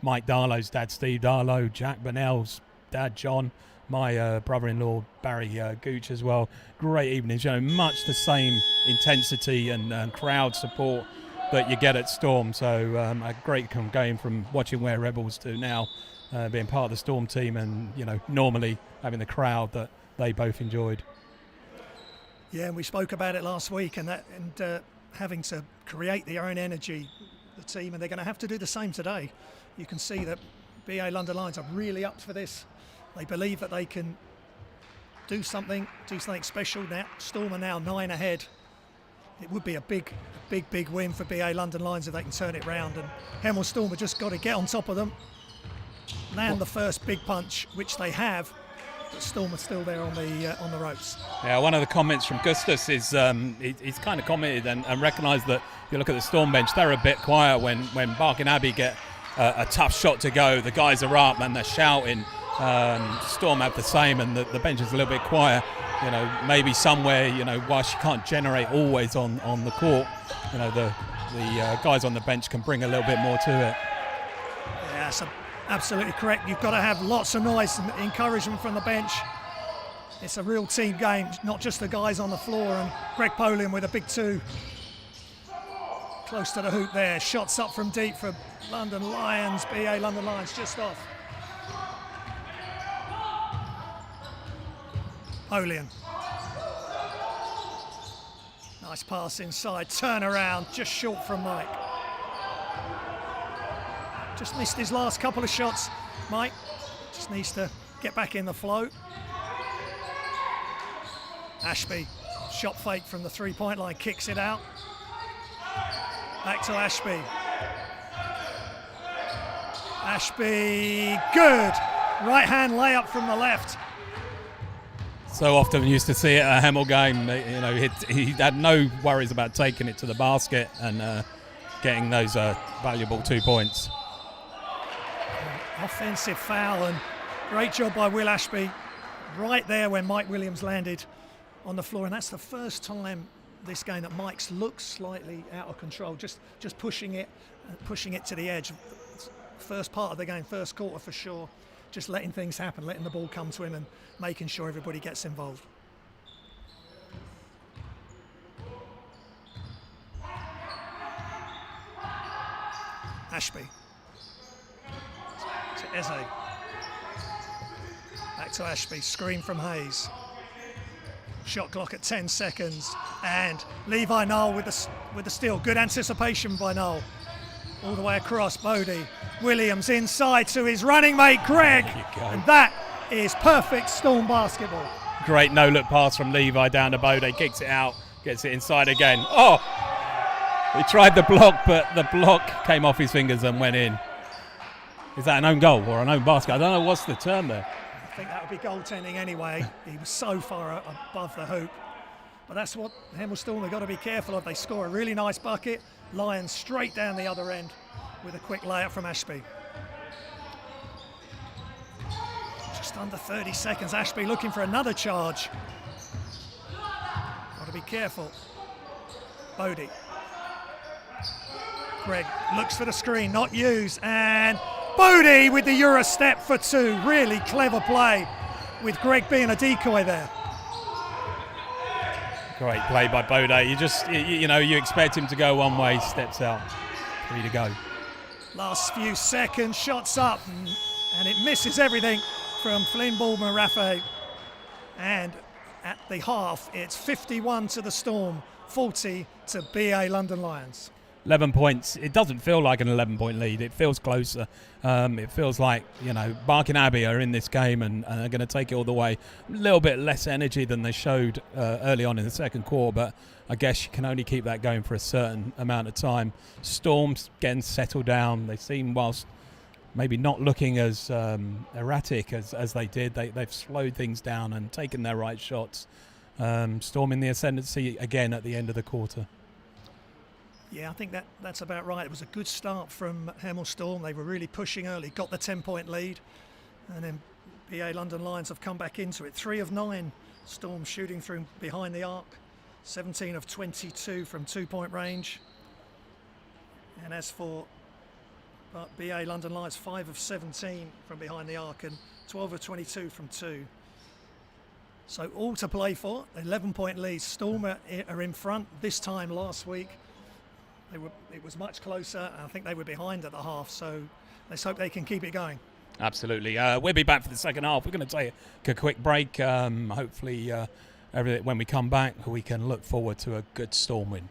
Mike Darlow's dad, Steve Darlow, Jack Burnell's dad, John, my brother-in-law, Barry Gooch as well. Great evenings, much the same intensity and crowd support that you get at Storm. So a great going from watching Ware Rebels to now being part of the Storm team, and normally having the crowd that they both enjoyed. Yeah, and we spoke about it last week, and having to create their own energy, the team, and they're going to have to do the same today. You can see that BA London Lions are really up for this. They believe that they can do something special. Now Storm are now 9 ahead. It would be a big win for BA London Lions if they can turn it round, and Hemel Storm have just got to get on top of them, land the first big punch, which they have, but Storm are still there on the ropes. Yeah, one of the comments from Gustus is he's kind of commented and recognised that if you look at the Storm bench, they're a bit quiet when Barking Abbey get a tough shot to go. The guys are up and they're shouting. Storm have the same, and the bench is a little bit quiet. You know, maybe somewhere, you know, whilst you can't generate always on the court, you know, the guys on the bench can bring a little bit more to it. Yeah, that's absolutely correct. You've got to have lots of noise and encouragement from the bench. It's a real team game, not just the guys on the floor. And Greg Polian with a big 2. Close to the hoop there. Shots up from deep for London Lions. BA London Lions just off. Polian. Nice pass inside. Turn around, just short from Mike. Just missed his last couple of shots, Mike. Just needs to get back in the flow. Ashby, shot fake from the 3-point line, kicks it out. Back to Ashby. Ashby, good. Right hand layup from the left. So often we used to see it at a Hemel game. You know, he had no worries about taking it to the basket and getting those valuable 2 points. Offensive foul, and great job by Will Ashby right there when Mike Williams landed on the floor, and that's the first time this game that Mike's looked slightly out of control, just pushing it to the edge. First part of the game, first quarter for sure, just letting things happen, letting the ball come to him and making sure everybody gets involved. Ashby to Eze. Back to Ashby, screen from Hayes. Shot clock at 10 seconds, and Levi Noel with the steal. Good anticipation by Noel. All the way across, Bodie. Williams inside to his running mate, Greg. And that is perfect Storm basketball. Great no-look pass from Levi down to Bodie. Kicks it out, gets it inside again. Oh! He tried the block, but the block came off his fingers and went in. Is that an own goal or an own basket? I don't know what's the term there. I think that would be goaltending anyway. He was so far above the hoop. But that's what Hemel Storm have got to be careful of. They score a really nice bucket. Lions straight down the other end with a quick layup from Ashby. Just under 30 seconds. Ashby looking for another charge. Got to be careful. Bodie. Greg looks for the screen, not used, and Bodie with the Euro step for 2. Really clever play with Greg being a decoy there. Great play by Bodie. You expect him to go one way, steps out, 3 to go. Last few seconds, shots up, and it misses everything from Flynn Baldwin Rafe. And at the half, it's 51 to the Storm, 40 to BA London Lions. 11 points. It doesn't feel like an 11-point lead. It feels closer. It feels like, Barking Abbey are in this game and are going to take it all the way. A little bit less energy than they showed early on in the second quarter, but I guess you can only keep that going for a certain amount of time. Storm's getting settled down. They seem, whilst maybe not looking as erratic as they did, they've slowed things down and taken their right shots. Storm in the ascendancy again at the end of the quarter. Yeah, I think that's about right. It was a good start from Hemel Storm. They were really pushing early, got the 10-point lead, and then BA London Lions have come back into it. 3 of 9 Storm shooting through behind the arc, 17 of 22 from 2-point range. And as for BA London Lions, 5 of 17 from behind the arc and 12 of 22 from 2. So all to play for. 11-point lead. Storm are in front. This time last week, it was much closer. I think they were behind at the half, so let's hope they can keep it going. Absolutely. We'll be back for the second half. We're going to take a quick break. Hopefully, when we come back, we can look forward to a good Storm win.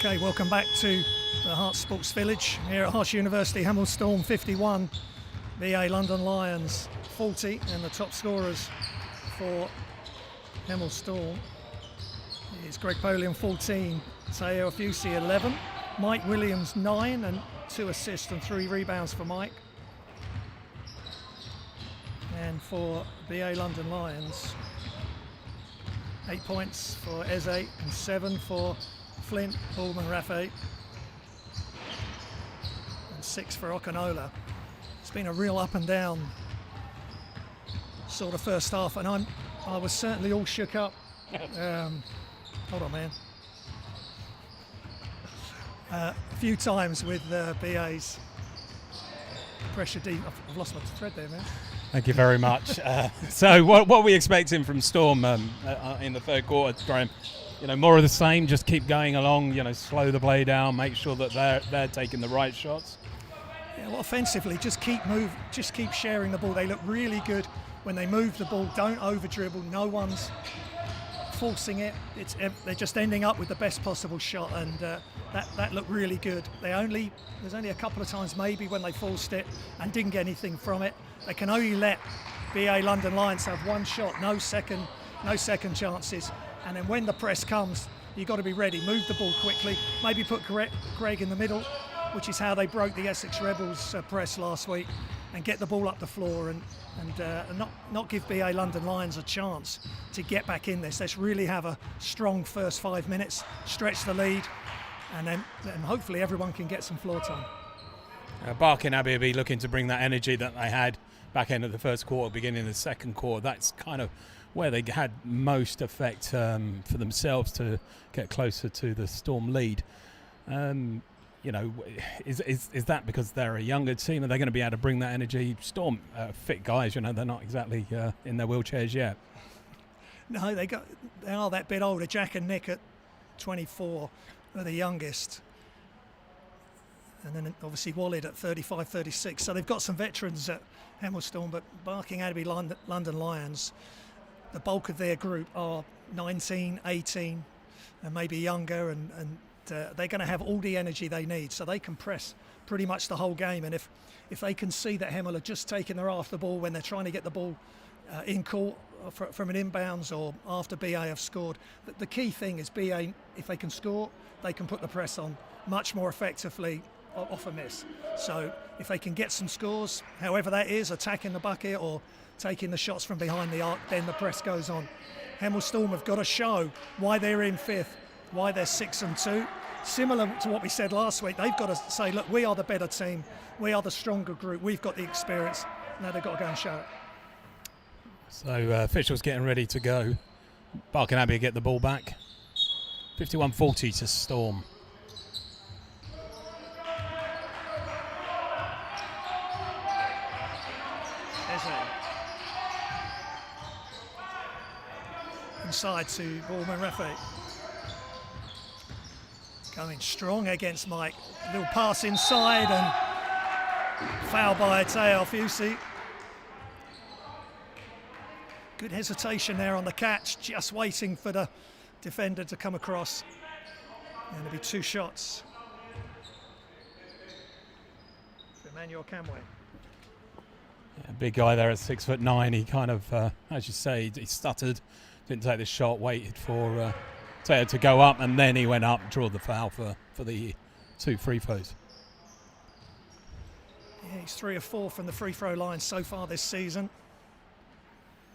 Okay, welcome back to the Herts Sports Village here at Herts University. Hemel Storm 51, BA London Lions 40, and the top scorers for Hemel Storm is Greg Polian 14, Teo Afusi 11, Mike Williams 9 and 2 assists and 3 rebounds for Mike. And for BA London Lions, 8 points for Eze and 7 for Flint, Baldwin, Rafe, and 6 for Okanola. It's been a real up and down sort of first half, and I was certainly all shook up. Hold on, man. A few times with BA's pressure deep. I've lost my thread there, man. Thank you very much. So what are we expecting from Storm in the third quarter, Graham? You know, more of the same, just keep going along, you know, slow the play down, make sure that they're taking the right shots. Yeah, well, offensively, just keep sharing the ball. They look really good when they move the ball. Don't over dribble. No one's forcing it. They're just ending up with the best possible shot, and that looked really good. There's only a couple of times maybe when they forced it and didn't get anything from it. They can only let BA London Lions have one shot, no second chances. And then when the press comes, you've got to be ready. Move the ball quickly. Maybe put Greg in the middle, which is how they broke the Essex Rebels press last week, and get the ball up the floor and not give BA London Lions a chance to get back in this. Let's really have a strong first 5 minutes, stretch the lead, and then hopefully everyone can get some floor time. Barking Abbey will be looking to bring that energy that they had back end of the first quarter, beginning of the second quarter. That's kind of where they had most effect for themselves to get closer to the Storm lead. You know, is that because they're a younger team? Are they going to be able to bring that energy? Storm, fit guys, you know, they're not exactly in their wheelchairs yet. No, they are that bit older. Jack and Nick at 24 are the youngest. And then obviously Walid at 35, 36. So they've got some veterans at Hemel Storm, but Barking Abbey London Lions, the bulk of their group are 19, 18, and maybe younger, and they're going to have all the energy they need, so they can press pretty much the whole game. And if they can see that Hemel are just taking their eye off the ball when they're trying to get the ball in court from an inbounds or after BA have scored, the key thing is BA, if they can score, they can put the press on much more effectively off a miss. So if they can get some scores, however that is, attacking the bucket or taking the shots from behind the arc, then the press goes on. Hemel Storm have got to show why they're in fifth, why they're 6-2. Similar to what we said last week, they've got to say, look, we are the better team, we are the stronger group, we've got the experience. Now they've got to go and show it. So officials getting ready to go. Barking Abbey get the ball back. 51-40 to Storm. Inside to Baldwin Rafe. Going strong against Mike. Little pass inside and foul by Teo Afusi. Good hesitation there on the catch, just waiting for the defender to come across. And there'll be 2 shots for Emmanuel Camway. Yeah, big guy there at 6'9". He kind of, as you say, he stuttered, didn't take the shot, waited for Teo to go up, and then he went up and drew the foul for the 2 free throws. Yeah, he's 3 of 4 from the free throw line so far this season.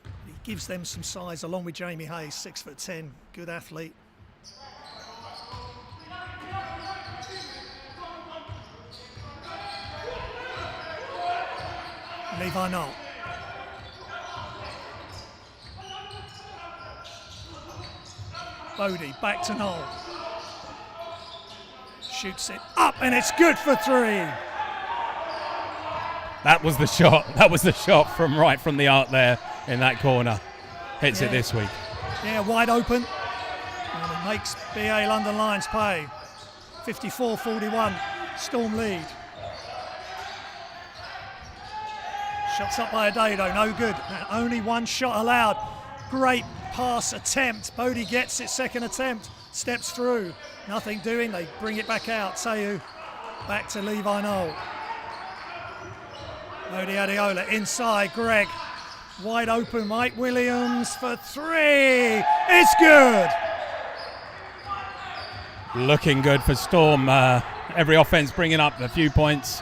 He gives them some size along with Jamie Hayes, 6'10", good athlete. Levi Knoll. Bodie back to Knoll. Shoots it up and it's good for 3. That was the shot. That was the shot from right from the arc there in that corner. Hits it this week. Yeah, wide open. And it makes BA London Lions pay. 54-41, Storm lead. Shots up by Adado, no good. Only 1 shot allowed. Great pass attempt. Bodie gets it, second attempt. steps through, nothing doing, they bring it back out. Sayu back to Levi Knoll. Modi Adeola inside, Greg. Wide open, Mike Williams for three. It's good. Looking good for Storm. Every offense bringing up a few points.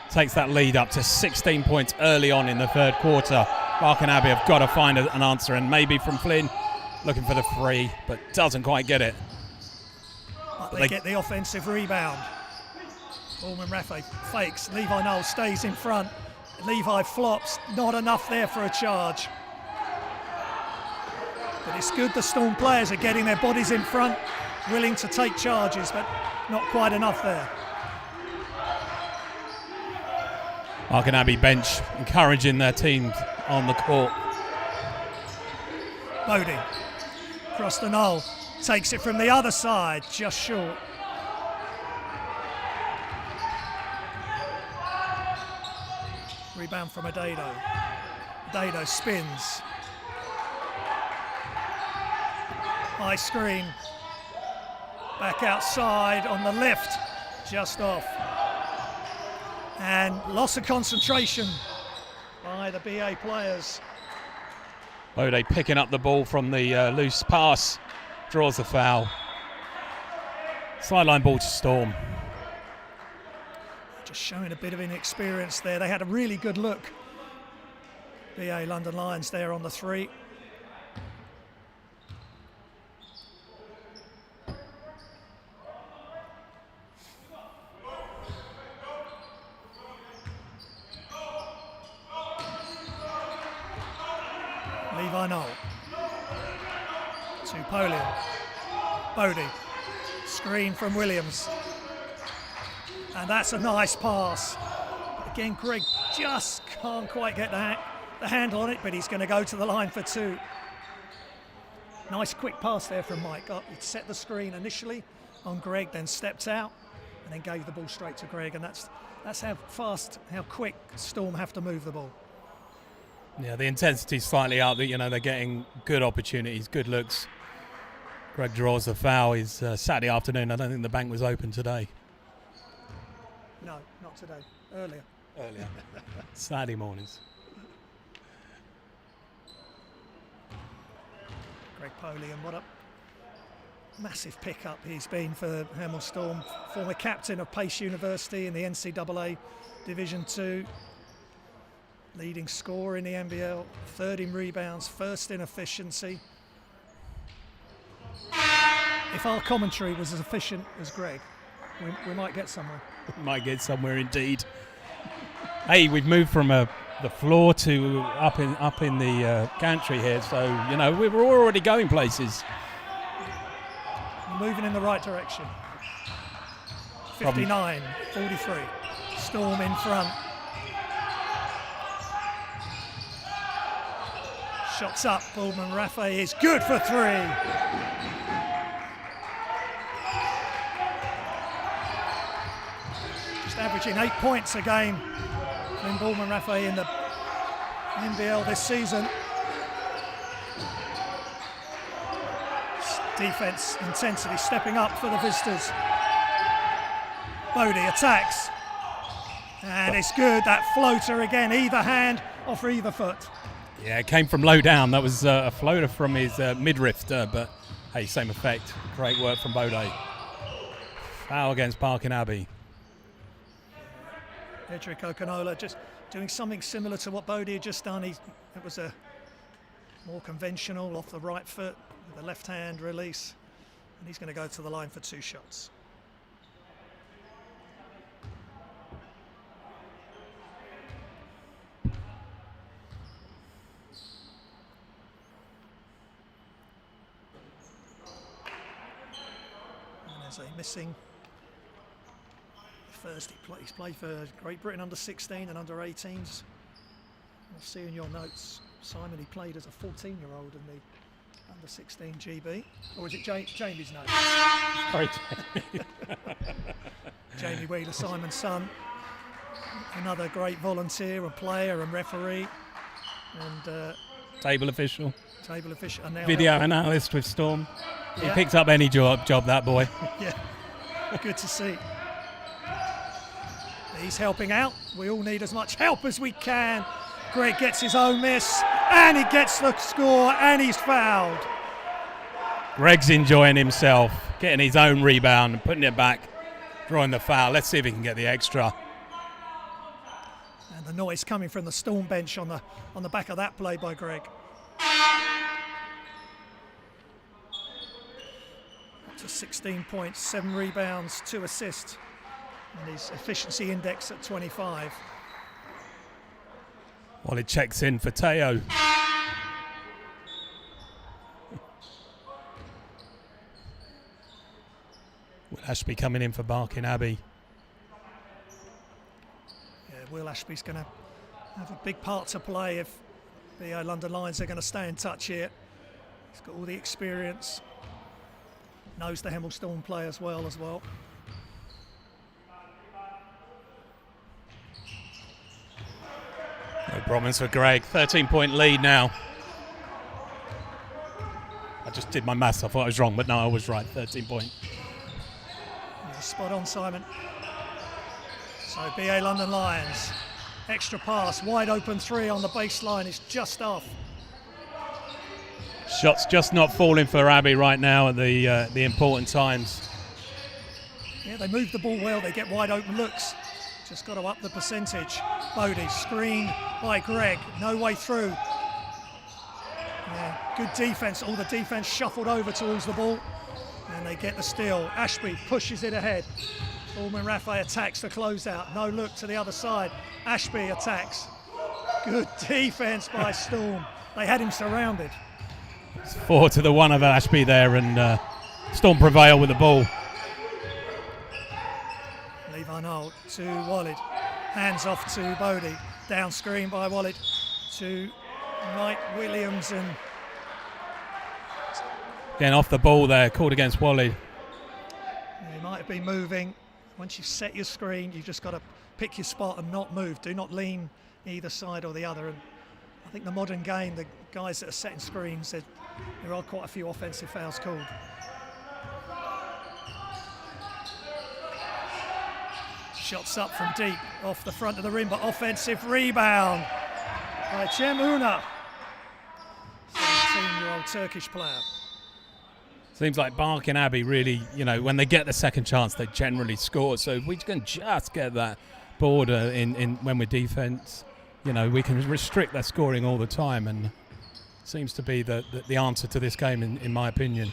Takes that lead up to 16 points early on in the third quarter. Barking Abbey have got to find an answer, and maybe from Flynn, looking for the free, but doesn't quite get it. But they get the offensive rebound. Ballman Rafe fakes. Levi Knoll stays in front. Levi flops. Not enough there for a charge. But it's good the Storm players are getting their bodies in front, willing to take charges, but not quite enough there. Barking Abbey bench encouraging their teams on the court. Bodie across the Knoll, takes it from the other side, just short. Rebound from Adado. Adado spins. High screen. Back outside on the left, just off. And loss of concentration by the BA players. Bode picking up the ball from the loose pass, draws the foul. Sideline ball to Storm. Just showing a bit of inexperience there. They had a really good look. BA London Lions there on the three. Levi Knoll to Polian. Bodie, screen from Williams. And that's a nice pass. Again, Greg just can't quite get the handle on it, but he's going to go to the line for two. Nice quick pass there from Mike. He set the screen initially on Greg, then stepped out, and then gave the ball straight to Greg. And that's how fast, how quick Storm have to move the ball. Yeah, the intensity's slightly up. You know, they're getting good opportunities, good looks. Greg draws the foul. It's Saturday afternoon. I don't think the bank was open today. No, not today. Earlier. Saturday mornings. Greg Polian, what a massive pickup he's been for Hemel Storm. Former captain of Pace University in the NCAA Division 2. Leading scorer in the NBL, third in rebounds, first in efficiency. If our commentary was as efficient as Greg, we might get somewhere. Might get somewhere indeed. Hey, we've moved from the floor to up in the gantry here, so you know we're already going places. Moving in the right direction. 59-43. Storm in front. Shots up. Baldwin Rafe is good for three. Just averaging 8 points a game in Baldwin Rafe in the NBL this season. Defense intensity stepping up for the visitors. Bodie attacks. And it's good. That floater again, either hand off either foot. Yeah, it came from low down. That was a floater from his midriff, but hey, same effect. Great work from Bode. Foul against Barking Abbey. Edric Okanola just doing something similar to what Bode had just done. It was a more conventional off the right foot with a left hand release. And he's going to go to the line for two shots. Missing first. He's played for Great Britain under 16 and under 18s. You'll see in your notes, Simon, he played as a 14-year-old in the under 16 GB. Or is it Jamie's notes? Sorry, Jamie Wheeler, Simon's son. Another great volunteer and player and referee. And table official. Table official. And now Video analyst with Storm. Yeah. He picks up any job, that boy. Yeah, good to see. He's helping out. We all need as much help as we can. Greg gets his own miss, and he gets the score, and he's fouled. Greg's enjoying himself, getting his own rebound and putting it back, drawing the foul. Let's see if he can get the extra. And the noise coming from the Storm bench on the back of that play by Greg. Up to 16 points, 7 rebounds, 2 assists, and his efficiency index at 25. While it checks in for Teo. Will Ashby coming in for Barking Abbey. Yeah, Will Ashby's going to have a big part to play if the London Lions are going to stay in touch here. He's got all the experience, knows the Hemel Storm players well as well. No problems for Greg. 13-point lead now. I just did my maths. I thought I was wrong, but no, I was right. 13 point. Yeah, spot on, Simon. So BA London Lions, extra pass, wide open 3 on the baseline. It's just off. Shots just not falling for Abbey right now at the important times. Yeah, they move the ball well. They get wide open looks. Just got to up the percentage. Bodie screened by Greg. No way through. Yeah, good defense. All the defense shuffled over towards the ball. And they get the steal. Ashby pushes it ahead. Orman Raffay attacks the closeout. No look to the other side. Ashby attacks. Good defense by Storm. They had him surrounded. It's 4-1 of Ashby there, and Storm prevail with the ball. Levi Noel to Walid. Hands off to Bodie. Down screen by Walid to Mike Williams. And getting off the ball there, called against Wally. he might have been moving. Once you've set your screen, you've just got to pick your spot and not move. Do not lean either side or the other. And I think the modern game, the guys that are setting screens, there are quite a few offensive fouls called. Shots up from deep, off the front of the rim, but offensive rebound by Cem Una, 17-year-old Turkish player. Seems like Barking Abbey really, when they get the second chance, they generally score. So if we can just get that border in when we're defense, we can restrict their scoring all the time, and seems to be the answer to this game, in my opinion.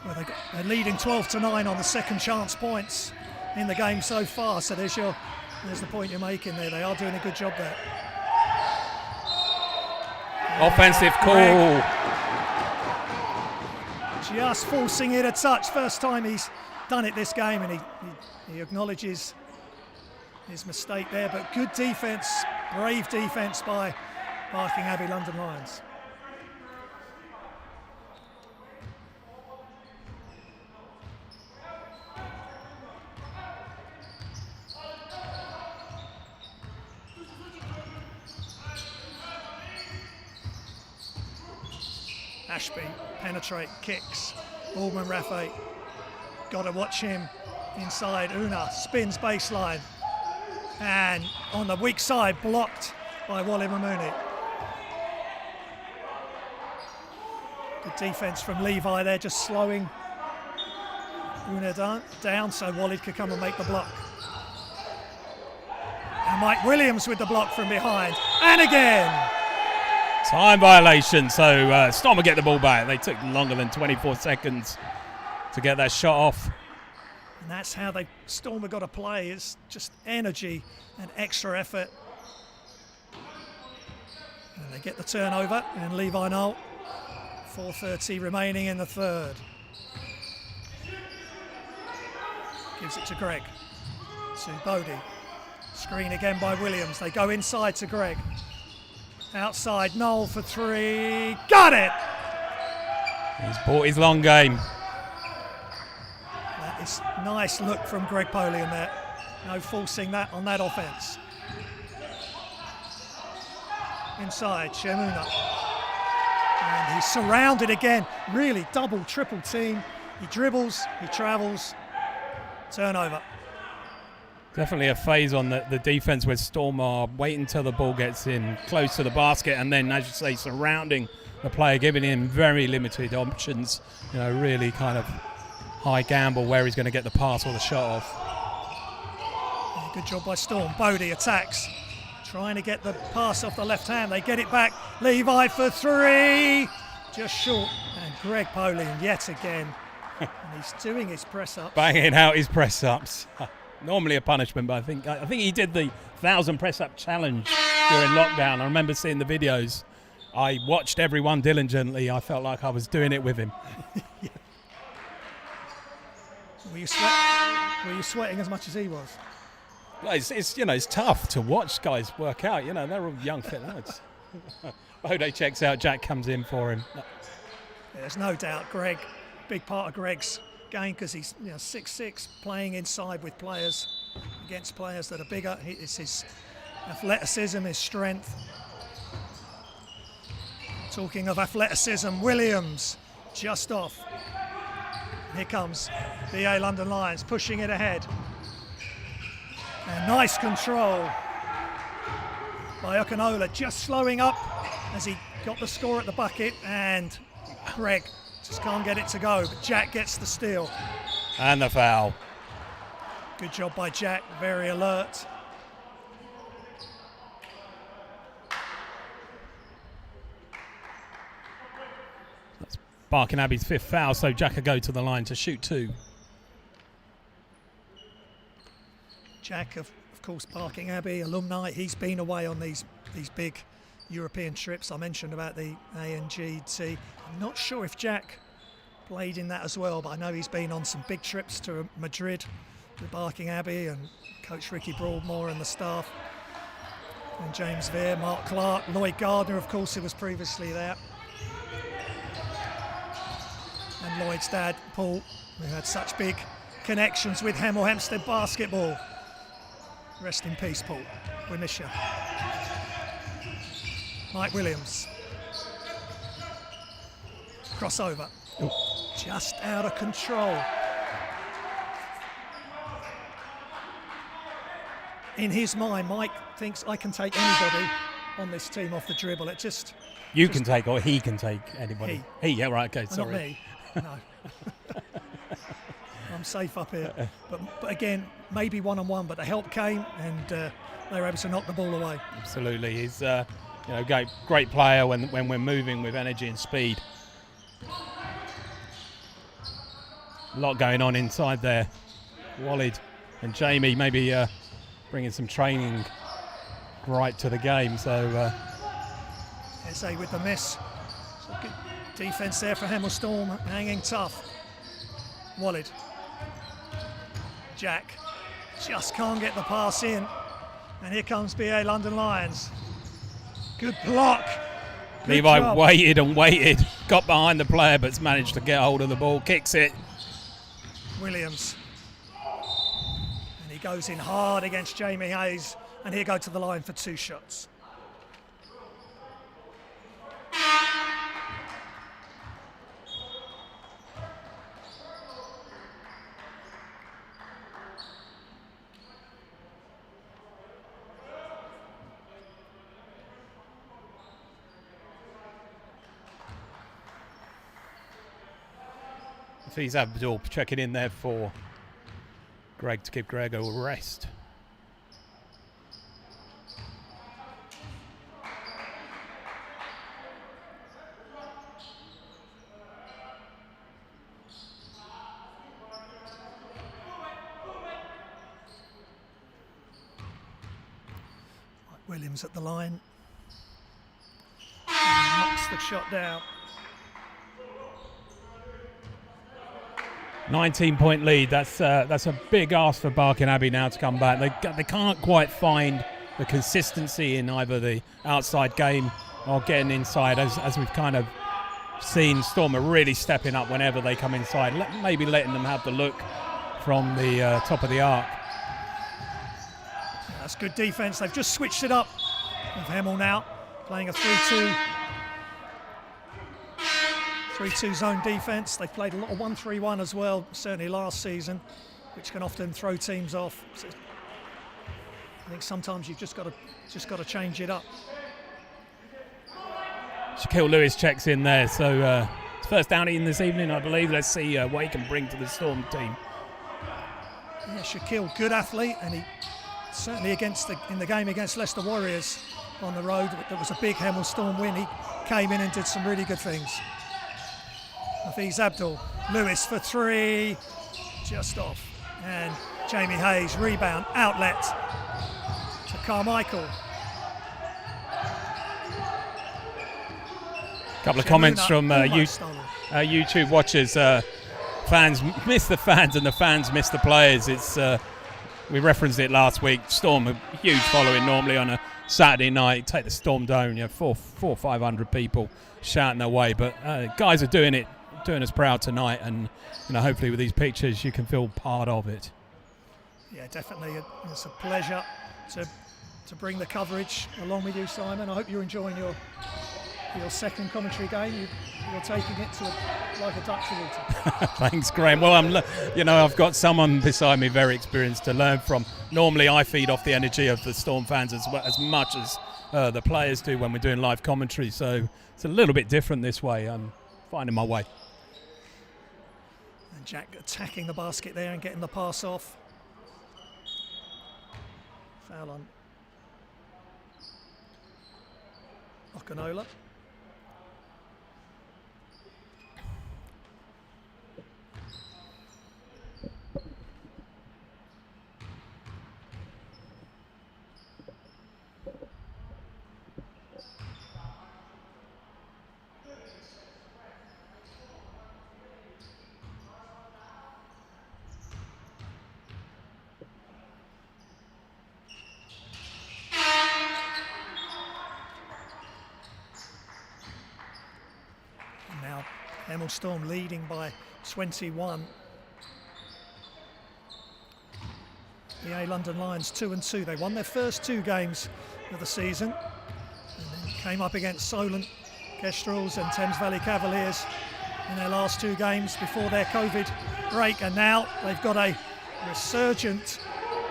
Well, they're leading 12-9 on the second chance points in the game so far. So there's the point you're making there. They are doing a good job there. Offensive call. Just forcing it a touch. First time he's done it this game, and he acknowledges his mistake there. But good defence, brave defence by Barking Abbey London Lions. Ashby, penetrate, kicks. Orman Raffay, got to watch him inside. Una spins baseline. And on the weak side, blocked by Wally Mamouni. Good defense from Levi there, just slowing Una down so Wally could come and make the block. And Mike Williams with the block from behind. And again. Time violation, so Storm will get the ball back. They took longer than 24 seconds to get that shot off. And that's how Storm have got to play. It's just energy and extra effort. And they get the turnover, and Levi Noel, 4:30 remaining in the third. Gives it to Greg, to Bodie. Screen again by Williams. They go inside to Greg. Outside, Noel for 3. Got it! He's bought his long game. That is nice look from Greg Polian there. No forcing that on that offense. inside, Shemuna. And he's surrounded again, really double, triple team. He dribbles, he travels, turnover. Definitely a phase on the defence where Storm are waiting until the ball gets in close to the basket and then, as you say, surrounding the player, giving him very limited options, really kind of high gamble where he's going to get the pass or the shot off. Yeah, good job by Storm. Bodie attacks, trying to get the pass off the left hand. They get it back. Levi for three, just short. And Greg Polian yet again, and he's doing his press ups. Banging out his press ups. Normally a punishment, but I think he did the 1,000 press up challenge during lockdown. I remember seeing the videos. I watched everyone diligently. I felt like I was doing it with him. Yeah. Were you sweating as much as he was? Well, it's tough to watch guys work out. They're all young, fit lads. Bode checks out. Jack comes in for him. There's no doubt Greg, big part of Greg's game, because he's 6'6", playing inside with players, against players that are bigger. It's his athleticism, his strength. Talking of athleticism, Williams just off. Here comes BA London Lions pushing it ahead. And nice control by Okanola, just slowing up as he got the score at the bucket, and Greg just can't get it to go, but Jack gets the steal. And the foul. Good job by Jack, very alert. That's Barking Abbey's 5th foul, so Jack will go to the line to shoot 2. Jack, of course, Barking Abbey alumni. He's been away on these big European trips. I mentioned about the ANGT. I'm not sure if Jack played in that as well, but I know he's been on some big trips to Madrid with Barking Abbey and Coach Ricky Broadmoor and the staff. And James Veer, Mark Clark, Lloyd Gardner, of course, who was previously there. And Lloyd's dad, Paul, who had such big connections with Hemel Hempstead basketball. Rest in peace, Paul. We miss you. Mike Williams. Crossover. Ooh. Just out of control. In his mind, Mike thinks, I can take anybody on this team off the dribble. It just... You can take, or he can take anybody. He, yeah, right, okay, sorry. Not me, no. I'm safe up here. But again, maybe one-on-one, but the help came and they were able to knock the ball away. Absolutely. He's great player when we're moving with energy and speed. A lot going on inside there. Wallid and Jamie maybe bringing some training right to the game. So SA with the miss. So good defence there for Hemel Storm, hanging tough. Wallid. Jack just can't get the pass in. And here comes BA London Lions. Good block. Good Levi job. waited and waited, got behind the player, but's managed to get hold of the ball, kicks it. Williams. And he goes in hard against Jamie Hayes. And he'll go to the line for 2 shots. Fiz Abdul checking in there for Greg to give Greg a rest. Williams at the line. And knocks the shot down. 19-point lead. That's a big ask for Barking Abbey now to come back. They can't quite find the consistency in either the outside game or getting inside, as we've kind of seen. Storm are really stepping up whenever they come inside, maybe letting them have the look from the top of the arc. That's good defence. They've just switched it up with Hemel now. playing a 3-2 zone defence. They've played a lot of 1-3-1 as well, certainly last season, which can often throw teams off. So I think sometimes you've just got to change it up. Shaquille Lewis checks in there, so it's first down in this evening, I believe. Let's see what he can bring to the Storm team. Yeah, Shaquille, good athlete, and he certainly in the game against Leicester Warriors on the road, that was a big Hemel Storm win. He came in and did some really good things. Hafiz Abdul, Lewis for three, just off, and Jamie Hayes rebound, outlet to Carmichael. Couple of comments from YouTube watchers. Fans miss the fans and the fans miss the players. It's we referenced it last week. Storm, a huge following normally on a Saturday night. Take the Storm Dome, 400-500 people shouting away. But guys are doing us proud tonight, and hopefully with these pictures you can feel part of it. Yeah, definitely. It's a pleasure to bring the coverage along with you, Simon. I hope you're enjoying your second commentary game. You're taking it like a duck to water. Thanks, Graham. Well, I've got someone beside me very experienced to learn from. Normally, I feed off the energy of the Storm fans as much as the players do when we're doing live commentary. So it's a little bit different this way. I'm finding my way. And Jack attacking the basket there and getting the pass off. Foul on Okanola. Now Hemel Storm leading by 21. The London Lions 2-2. They won their first two games of the season and then came up against Solent Kestrels and Thames Valley Cavaliers in their last two games before their COVID break, and now they've got a resurgent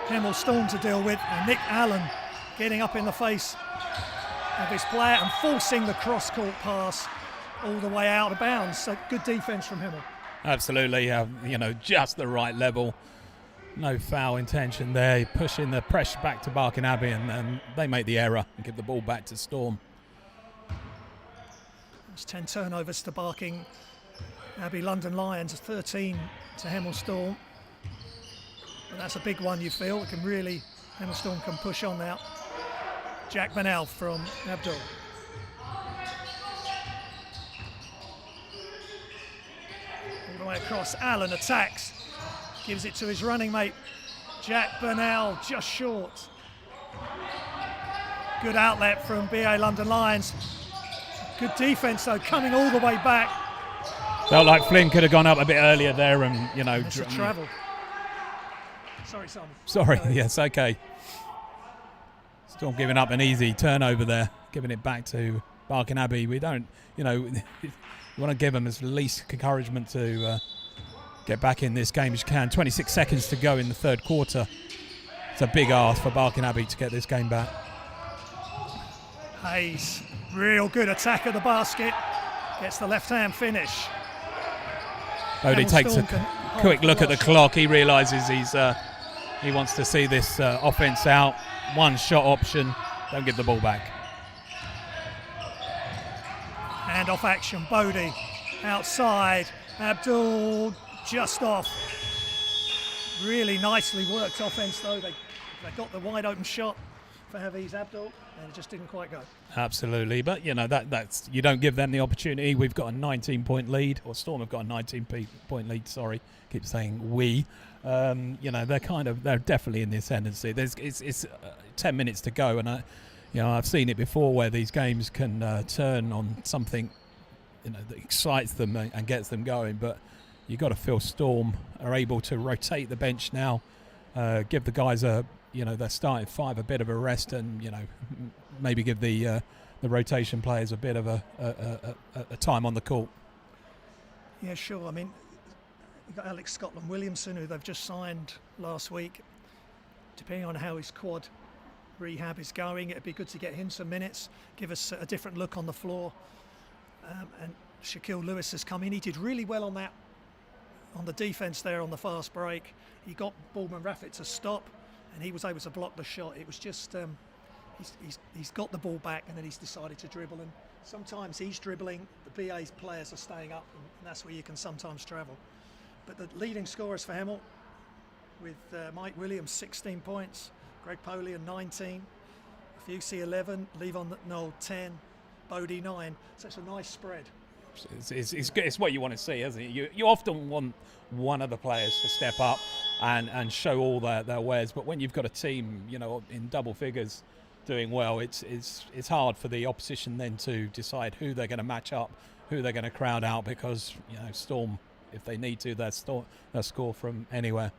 Hemel Storm to deal with, and Nick Allen getting up in the face of his player and forcing the cross-court pass all the way out of bounds. So good defence from Hemel. Absolutely, just the right level. No foul intention there. Pushing the pressure back to Barking Abbey, and they make the error and give the ball back to Storm. There's 10 turnovers to Barking Abbey London Lions, 13 to Hemel Storm. But that's a big one, you feel. Hemel Storm can push on now. Jack Bennell from Abdul. All the way across, Allen attacks. Gives it to his running mate, Jack Burnell, just short. Good outlet from BA London Lions. Good defence though, coming all the way back. Felt like Flynn could have gone up a bit earlier there and, travel. Sorry, Simon. Sorry, yes, okay. Storm giving up an easy turnover there, giving it back to Barking Abbey. We don't, you want to give them as least encouragement to get back in this game as you can. 26 seconds to go in the third quarter. It's a big ask for Barking Abbey to get this game back. Hayes, real good attack at the basket. Gets the left-hand finish. Bodie takes a quick look at the clock. He realises he wants to see this offense out. One shot option. Don't give the ball back. Hand off action. Bodie outside. Abdul just off. Really nicely worked offense though. They got the wide open shot for Hafiz Abdul and it just didn't quite go. Absolutely, but that's you don't give them the opportunity. We've got a 19-point lead, or Storm have got a 19-point lead. Sorry, keep saying we. They're definitely in the ascendancy. It's 10 minutes to go, and I've seen it before where these games can turn on something that excites them and gets them going. But you've got to feel Storm are able to rotate the bench now, give the guys their starting five a bit of a rest, and maybe give the the rotation players a bit of a time on the court. Yeah, sure. I mean, you've got Alex Scotland-Williamson, who they've just signed last week. Depending on how his quad rehab is going, it'd be good to get him some minutes, give us a different look on the floor. And Shaquille Lewis has come in. He did really well on the defense there on the fast break. He got Baldwin Raffet to stop, and he was able to block the shot. It was just he's got the ball back, and then he's decided to dribble. And sometimes he's dribbling, the BA's players are staying up, and that's where you can sometimes travel. But the leading scorers for Hemel, with Mike Williams 16 points, Greg Polian 19, Fusi 11, Levon Knoll 10, Bodie 9. So it's a nice spread. It's what you want to see, isn't it? You often want one of the players to step up and show all their wares, but when you've got a team, in double figures doing well, it's hard for the opposition then to decide who they're going to match up, who they're going to crowd out, because Storm, if they need to, they'll score from anywhere.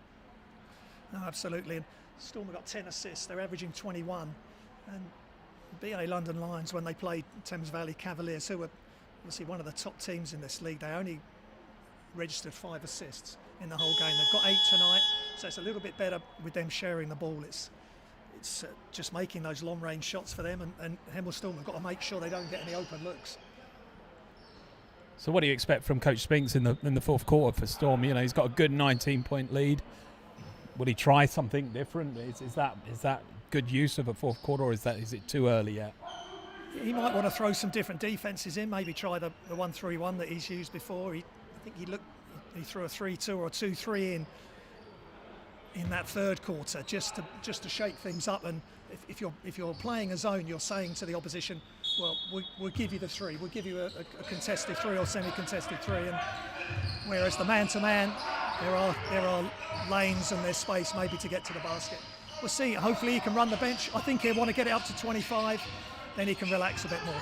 No, absolutely. And Storm have got 10 assists. They're averaging 21. And BA London Lions, when they played Thames Valley Cavaliers, who were obviously one of the top teams in this league, they only registered 5 assists in the whole game. They've got 8 tonight, so it's a little bit better with them sharing the ball. It's just making those long-range shots for them, and Hemel Storm have got to make sure they don't get any open looks. So what do you expect from Coach Spinks in the fourth quarter for Storm? He's got a good 19-point lead. Would he try something different? Is that good use of a fourth quarter, or is it too early yet? He might want to throw some different defences in, maybe try the 1-3-1 that he's used before. I think he threw a 3-2 or a 2-3 in that third quarter just to shake things up. And if you're playing a zone, you're saying to the opposition, well, we'll give you the 3, we'll give you a contested 3 or semi-contested 3. And whereas the man-to-man, there are lanes and there's space maybe to get to the basket. We'll see. Hopefully he can run the bench. I think he'll want to get it up to 25. Then he can relax a bit more.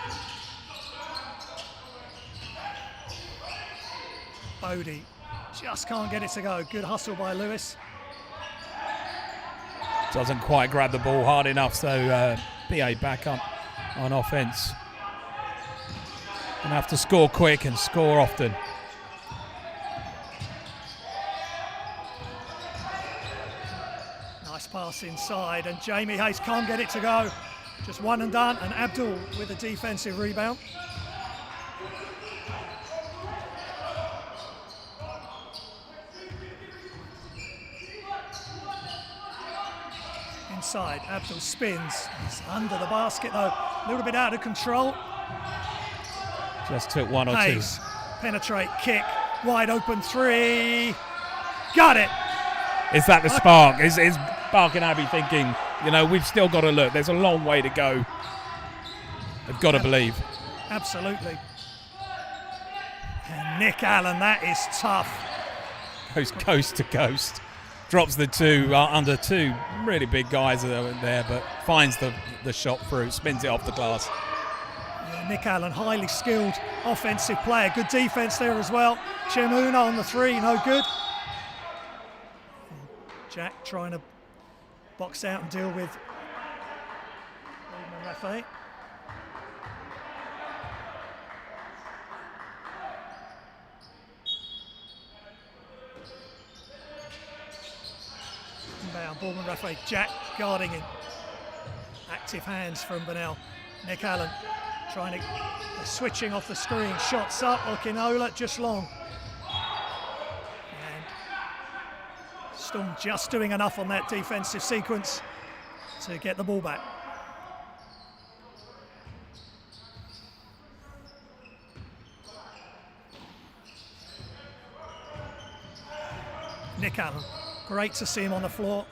Bodie just can't get it to go. Good hustle by Lewis. Doesn't quite grab the ball hard enough, so BA back up on offense. Gonna have to score quick and score often. Nice pass inside, and Jamie Hayes can't get it to go. Just one and done, and Abdul with a defensive rebound. Inside, Abdul spins. He's under the basket though, a little bit out of control. Just took one or Hayes, two. Penetrate, kick, wide open 3. Got it. Is that the spark? Is Bark and Abbey thinking, we've still got to look. There's a long way to go. They've got to believe. Absolutely. And Nick Allen, that is tough. Goes coast to coast. Drops the 2 under 2 really big guys there, but finds the shot through, spins it off the glass. Yeah, Nick Allen, highly skilled offensive player. Good defense there as well. Chemuna on the 3, no good. Jack trying to box out and deal with Raffet. Baldwin Raffet, Jack guarding him. Active hands from Bonnell. Nick Allen trying to switching off the screen. Shots up. Okinola just long. And Storm just doing enough on that defensive sequence to get the ball back. Nick Allen. Great to see him on the floor.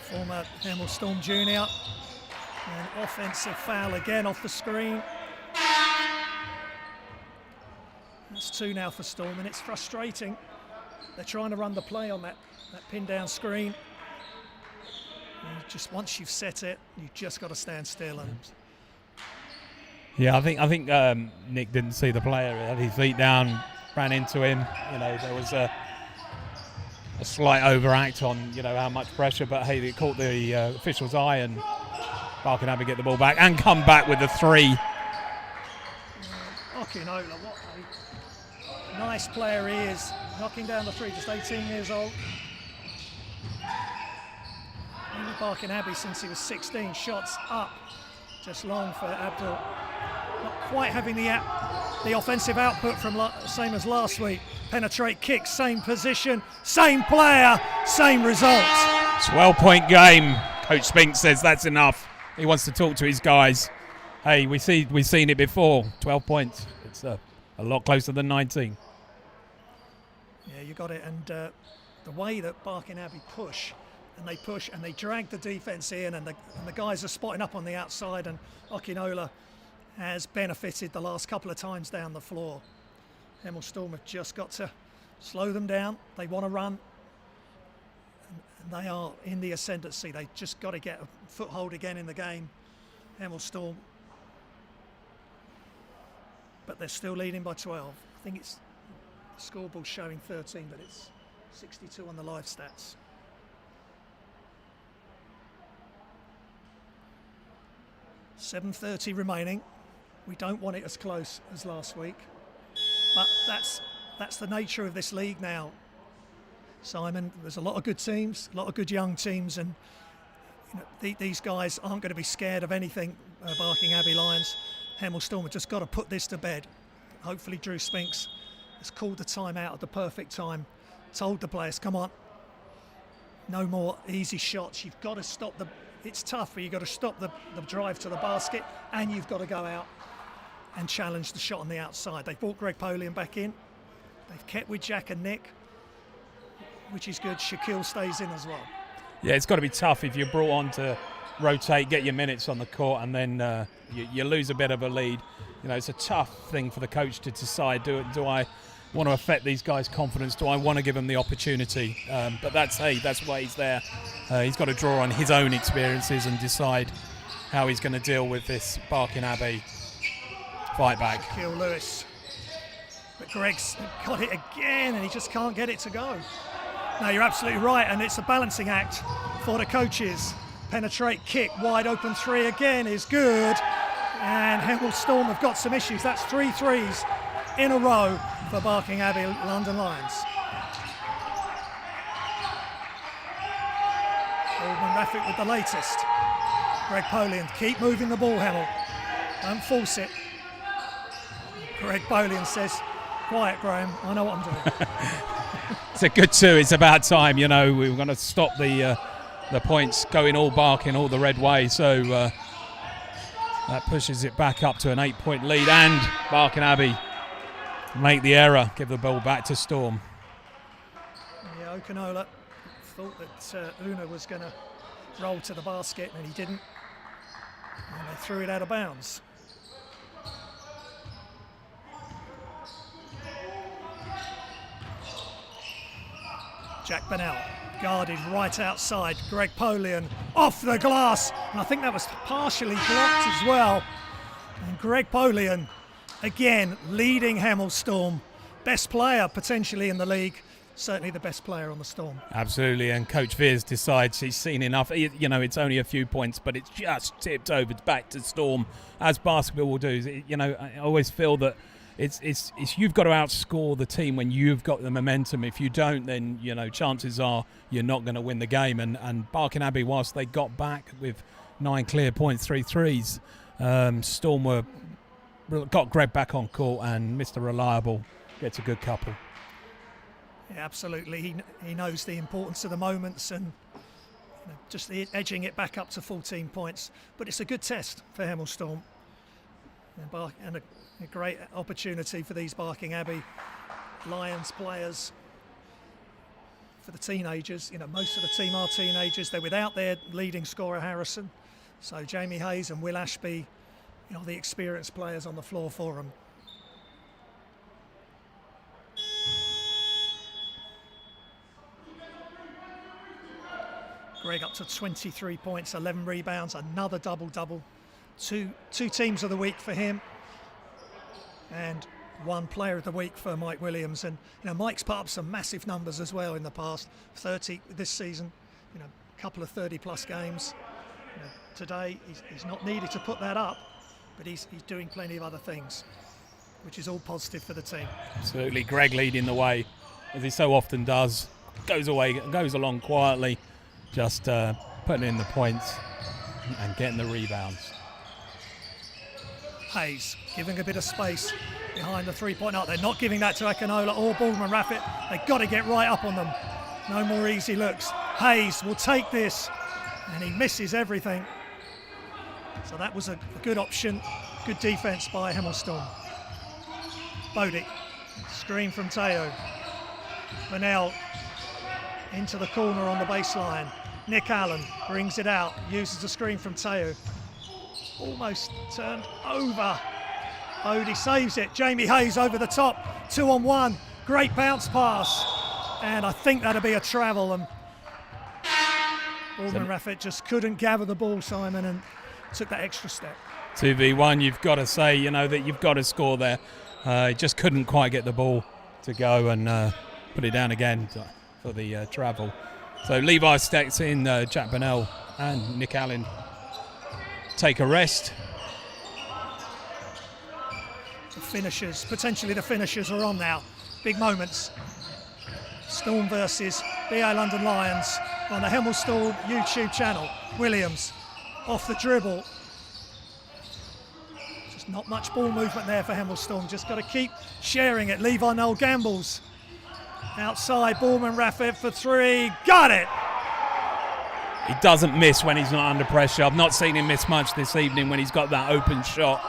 Former Hemel Storm junior. An offensive foul again off the screen. That's 2 now for Storm, and it's frustrating. They're trying to run the play on that pin down screen. And just once you've set it, you've just got to stand still. And yeah, I think Nick didn't see the player. He had his feet down, ran into him. There was a slight overact on how much pressure, but hey, it caught the official's eye, and Barking Abbey get the ball back and come back with the 3. Okinola, what a nice player he is. Knocking down the 3, just 18 years old. Been with Barking Abbey since he was 16. Shots up, just long for Abdul. Not quite having the offensive output from same as last week. Penetrate kick, same position, same player, same results. 12-point game. Coach Spink says that's enough. He wants to talk to his guys. Hey, we've seen it before. 12 points. It's a lot closer than 19. Yeah, you got it. And the way that Barking Abbey push and they drag the defence in, and the guys are spotting up on the outside, and Okinola has benefited the last couple of times down the floor. Hemel Storm have just got to slow them down. They want to run. And they are in the ascendancy. They just got to get a foothold again in the game. Hemel Storm. But they're still leading by 12. I think it's the scoreboard showing 13, but it's 62 on the live stats. .7:30 remaining. We don't want it as close as last week, but that's the nature of this league now. Simon, there's a lot of good teams, a lot of good young teams, and these guys aren't going to be scared of anything. Barking Abbey Lions, Hemel Storm have just got to put this to bed. Hopefully Drew Spinks has called the time out at the perfect time, told the players, come on, no more easy shots. You've got to stop it's tough, but you've got to stop the drive to the basket, and you've got to go out and challenge the shot on the outside. They've brought Greg Polian back in. They've kept with Jack and Nick, which is good. Shaquille stays in as well. Yeah, it's got to be tough if you're brought on to rotate, get your minutes on the court, and then you lose a bit of a lead. It's a tough thing for the coach to decide. Do I want to affect these guys' confidence? Do I want to give them the opportunity? But that's why he's there. He's got to draw on his own experiences and decide how he's going to deal with this Barking Abbey fight back. Kill Lewis. But Greg's got it again, and he just can't get it to go. No, you're absolutely right, and it's a balancing act for the coaches. Penetrate kick, wide open 3 again is good. And Hemel Storm have got some issues. That's 3 threes in a row for Barking Abbey London Lions. Alban Raffic with the latest. Greg Polian, keep moving the ball, Hemel. Don't force it. Greg Polian says, quiet, Graham, I know what I'm doing. It's a good 2. It's about time, we're going to stop the points going all Barking all the red way. So that pushes it back up to an 8-point lead, and Barking Abbey make the error, give the ball back to Storm. Yeah, Okinola thought that Una was going to roll to the basket, and he didn't. And they threw it out of bounds. Jack Bennell guarded right outside. Greg Polian off the glass, and I think that was partially blocked as well. And Greg Polian again leading Hemel Storm, best player potentially in the league, certainly the best player on the Storm. Absolutely, and Coach Veers decides he's seen enough. It's only a few points, but it's just tipped over back to Storm, as basketball will do. I always feel that it's you've got to outscore the team when you've got the momentum. If you don't, then chances are you're not going to win the game. And Barking Abbey, whilst they got back with 9 clear points, 3 threes, Storm got Greg back on court, and Mr. Reliable gets a good couple. Yeah, absolutely. He knows the importance of the moments, and just edging it back up to 14 points. But it's a good test for Hemel Storm, and a great opportunity for these Barking Abbey Lions players. For the teenagers, most of the team are teenagers. They're without their leading scorer Harrison, so Jamie Hayes and Will Ashby, the experienced players on the floor for them. Greg up to 23 points, 11 rebounds, another double-double. Two teams of the week for him, and 1 player of the week for Mike Williams. And Mike's put up some massive numbers as well in the past. 30 this season, a couple of 30-plus games. Today, he's not needed to put that up, but he's doing plenty of other things, which is all positive for the team. Absolutely. Greg leading the way, as he so often does. Goes along quietly, just putting in the points and getting the rebounds. Hayes giving a bit of space behind the three-point arc. They're not giving that to Akinola or Baldwin Raffet. They've got to get right up on them. No more easy looks. Hayes will take this, and he misses everything. So that was a good option. Good defense by Hemel Storm. Bodie, screen from Teo. Burnell into the corner on the baseline. Nick Allen brings it out, uses the screen from Teo. Almost turned over. Bodie saves it. Jamie Hayes over the top. 2-on-1. Great bounce pass. And I think that'll be a travel. And Baldwin Raffet just couldn't gather the ball, Simon, and took that extra step. 2v1, you've got to say, that you've got to score there. He just couldn't quite get the ball to go and put it down again for the travel. So Levi stacks in, Jack Burnell and Nick Allen take a rest. Potentially the finishers are on now. Big moments. Storm versus BA London Lions on the Hemel Storm YouTube channel. Williams off the dribble. Just not much ball movement there for Hemel Storm. Just got to keep sharing it. Levi Noel gambles. Outside, Baldwin Raffet for three. Got it! He doesn't miss when he's not under pressure. I've not seen him miss much this evening when he's got that open shot.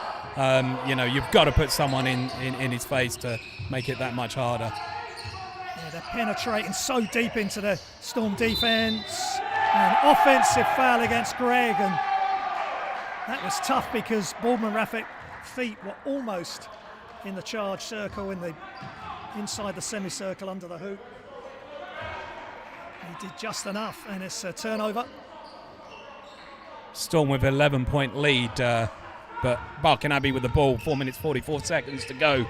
You've got to put someone in his face to make it that much harder. Yeah, they're penetrating so deep into the Storm defence. An offensive foul against Greg, and that was tough because Baldwin Raffet's feet were almost in the charge circle, inside the semicircle under the hoop. He did just enough, and it's a turnover. Storm with 11-point lead, but Barking Abbey with the ball, 4 minutes 44 seconds to go.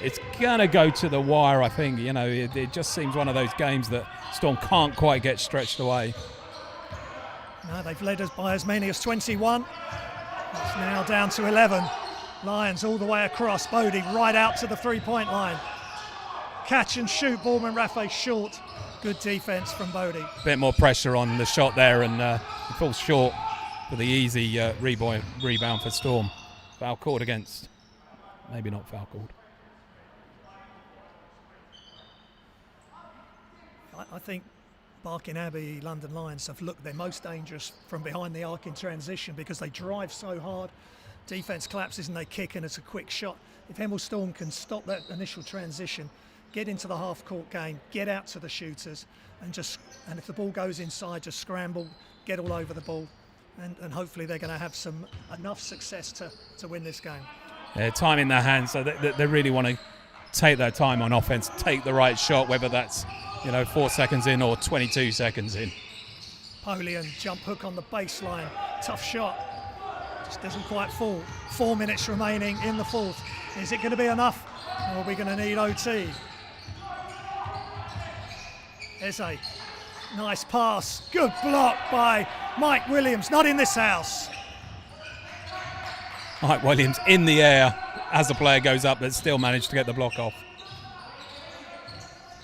It's going to go to the wire, I think. It just seems one of those games that Storm can't quite get stretched away. No, they've led us by as many as 21. It's now down to 11. Lions all the way across. Bodie right out to the three-point line. Catch and shoot, Baldwin Raffet short. Good defense from Bodie. Bit more pressure on the shot there, and he falls short for the easy rebound for Storm. Foul called against. Maybe not foul called. I think Barking Abbey, London Lions have looked their most dangerous from behind the arc in transition because they drive so hard. Defense collapses and they kick, and it's a quick shot. If Hemel Storm can stop that initial transition, get into the half-court game, get out to the shooters, and if the ball goes inside, just scramble, get all over the ball, and hopefully they're going to have enough success to win this game. Yeah, time in their hands, so they really want to take their time on offense, take the right shot, whether that's 4 seconds in or 22 seconds in. Polian jump hook on the baseline, tough shot, just doesn't quite fall. 4 minutes remaining in the fourth. Is it going to be enough, or are we going to need OT? Eze, nice pass, good block by Mike Williams, not in this house. Mike Williams in the air as the player goes up, but still managed to get the block off.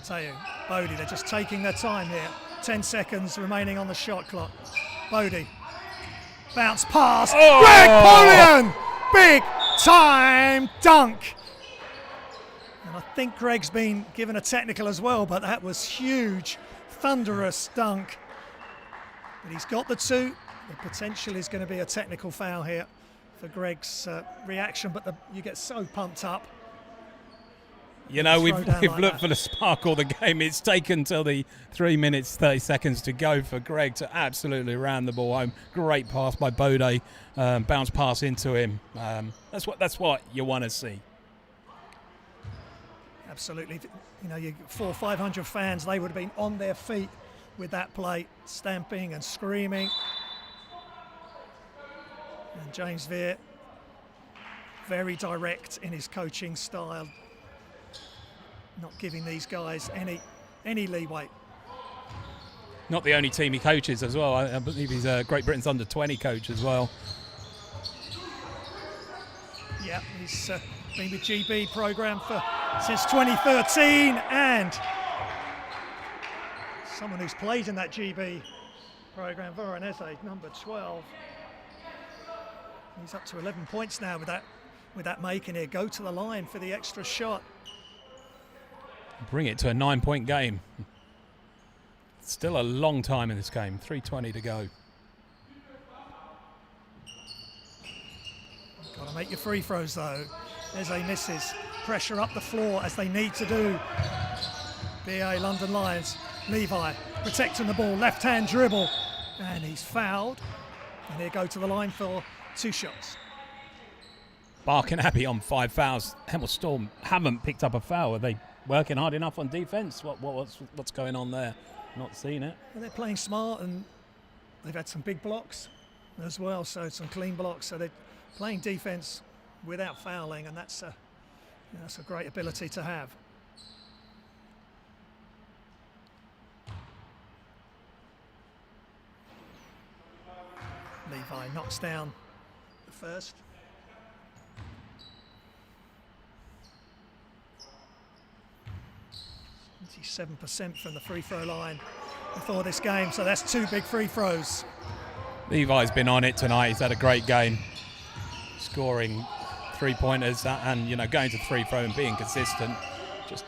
Teo, Bodie, they're just taking their time here. 10 seconds remaining on the shot clock. Bodie, bounce pass, Greg Polian, big time dunk. And I think Greg's been given a technical as well, but that was huge, thunderous dunk. But he's got the two. The potential is going to be a technical foul here for Greg's reaction, but you get so pumped up. We've looked for the spark all the game. It's taken till the 3 minutes 30 seconds to go for Greg to absolutely round the ball home. Great pass by Bodie, bounce pass into him. That's what you want to see. Absolutely. You 400 or 500 fans, they would have been on their feet with that play, stamping and screaming. And James Veer, very direct in his coaching style, not giving these guys any leeway. not the only team he coaches as well. I believe he's Great Britain's under-20 coach as well. Yeah, he's been with GB programme since 2013, and someone who's played in that GB programme, Veronese, number 12. He's up to 11 points now with that making here. Go to the line for the extra shot. Bring it to a 9-point game. Still a long time in this game. 3:20 to go. Got to make your free throws though. Eze misses. Pressure up the floor as they need to do. BA London Lions. Levi protecting the ball. Left hand dribble. And he's fouled. And he'll go to the line for 2 shots. Barking Abbey on 5 fouls. Hemel Storm haven't picked up a foul. Are they working hard enough on defence? What's going on there? Not seen it. Well, they're playing smart, and they've had some big blocks as well, so some clean blocks. So they're playing defence without fouling, and that's a great ability to have. Levi knocks down the first. 77% from the free throw line before this game, so that's 2 big free throws. Levi's been on it tonight. He's had a great game, scoring 3-pointers and going to the free throw and being consistent. Just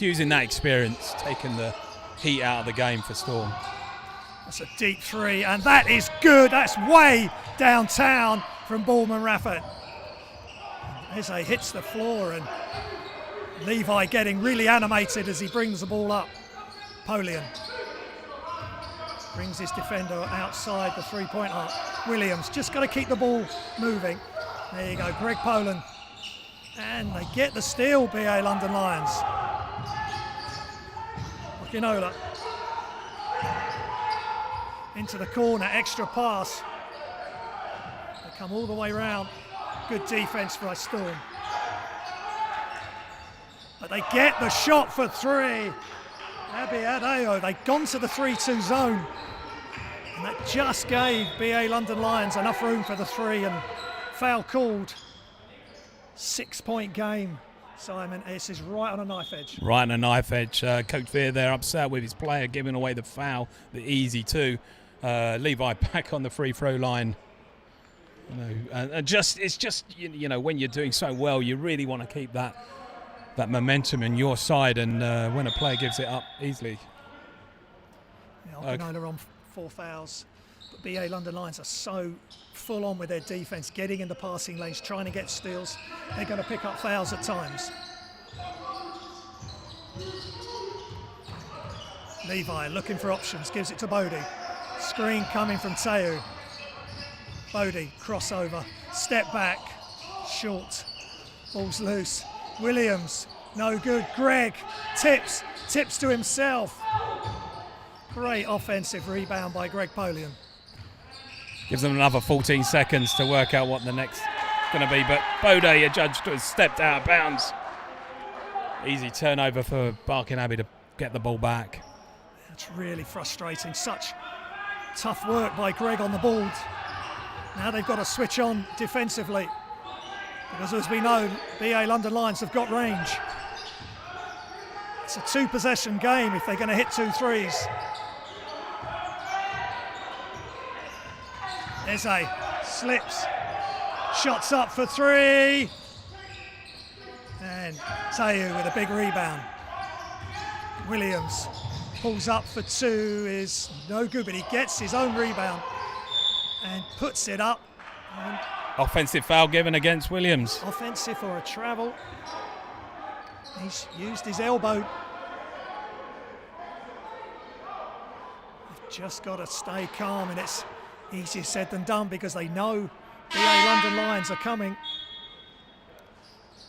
using that experience, taking the heat out of the game for Storm. That's a deep 3, and that is good. That's way downtown from Ballman Raffet. Eze hits the floor, and Levi getting really animated as he brings the ball up. Polian brings his defender outside the 3-point arc. Williams just got to keep the ball moving. There you go, Greg Poland. And they get the steal, BA London Lions. Okinola into the corner, extra pass. They come all the way round. Good defense by Storm. But they get the shot for 3. Abbey Adeo, they've gone to the 3-2 zone. And that just gave BA London Lions enough room for the 3, and foul called. 6-point game, Simon. This is right on a knife edge. Right on a knife edge. Coach Veer there upset with his player giving away the foul, the easy 2. Levi back on the free throw line. And it's just when you're doing so well, you really want to keep that momentum in your side, and when a player gives it up easily. Yeah, Okinola on 4 fouls, but BA London Lions are so full on with their defence, getting in the passing lanes, trying to get steals. They're going to pick up fouls at times. Levi looking for options, gives it to Bodie. Screen coming from Teu. Bodie, crossover, step back, short, ball's loose. Williams, no good. Greg tips to himself. Great offensive rebound by Greg Polian. Gives them another 14 seconds to work out what the next going to be, but Bodie adjudged to have stepped out of bounds. Easy turnover for Barking Abbey to get the ball back. That's really frustrating. Such tough work by Greg on the board. Now they've got to switch on defensively, because as we know, BA London Lions have got range. It's a 2-possession game if they're going to hit 2 threes. Eze slips, shots up for 3. And Teu with a big rebound. Williams pulls up for 2, is no good, but he gets his own rebound and puts it up. And offensive foul given against Williams. Offensive or a travel. He's used his elbow. They've just got to stay calm, and it's easier said than done because they know BA London Lions are coming.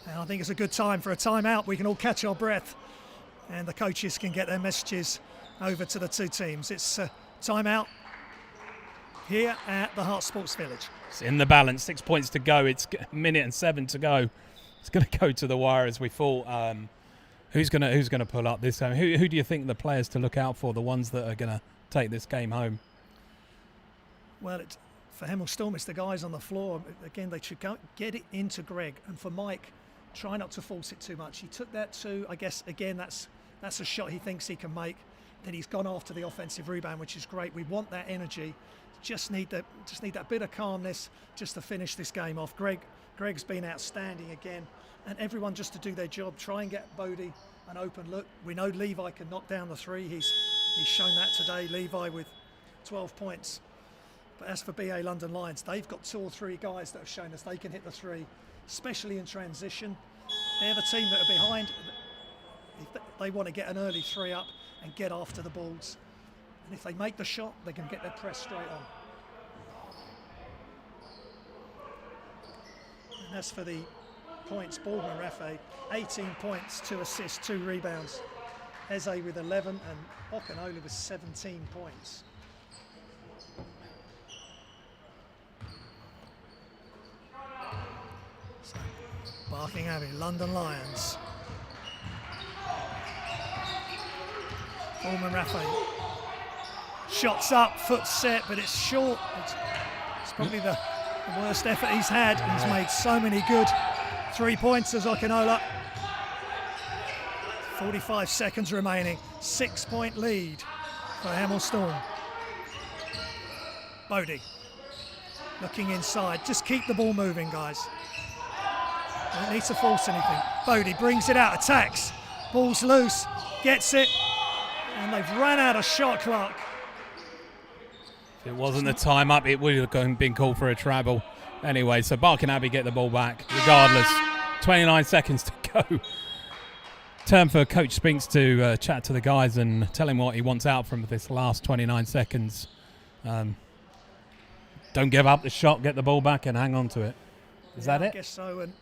And I think it's a good time for a timeout. We can all catch our breath, and the coaches can get their messages over to the 2 teams. It's a timeout here at the Hart Sports Village. It's in the balance, 6 points to go. It's a minute and 7 to go. It's going to go to the wire as we thought. Who's going to pull up this time? Who do you think the players to look out for? The ones that are going to take this game home. Well, for Hemel Storm, it's the guys on the floor. Again, they should get it into Greg. And for Mike, try not to force it too much. He took that too. I guess, again, that's a shot he thinks he can make. Then he's gone after the offensive rebound, which is great. We want that energy. Just need that bit of calmness just to finish this game off. Greg's been outstanding again. And everyone just to do their job. Try and get Bodie an open look. We know Levi can knock down the three. He's shown that today. Levi with 12 points. But as for BA London Lions, they've got 2 or 3 guys that have shown us they can hit the three, especially in transition. They're the team that are behind. If they want to get an early 3 up and get after the balls. And if they make the shot, they can get their press straight on. And as for the points, Baldwin Rafe, 18 points, 2 assists, 2 rebounds. Eze with 11 and Okinola with 17 points. So, Barking Abbey, London Lions. Baldwin Rafe. Shots up, foot set, but it's short. It's probably the worst effort he's had. He's made so many good 3-pointers, Okinola. 45 seconds remaining. 6-point lead for Hemel Storm. Bodie looking inside. Just keep the ball moving, guys. Don't need to force anything. Bodie brings it out, attacks. Ball's loose, gets it, and they've ran out of shot clock. If it wasn't the time up, it would have been called for a travel. Anyway, so Barking Abbey get the ball back, regardless. 29 seconds to go. Turn for Coach Spinks to chat to the guys and tell him what he wants out from this last 29 seconds. Don't give up the shot, get the ball back and hang on to it. Is that it? I guess so. And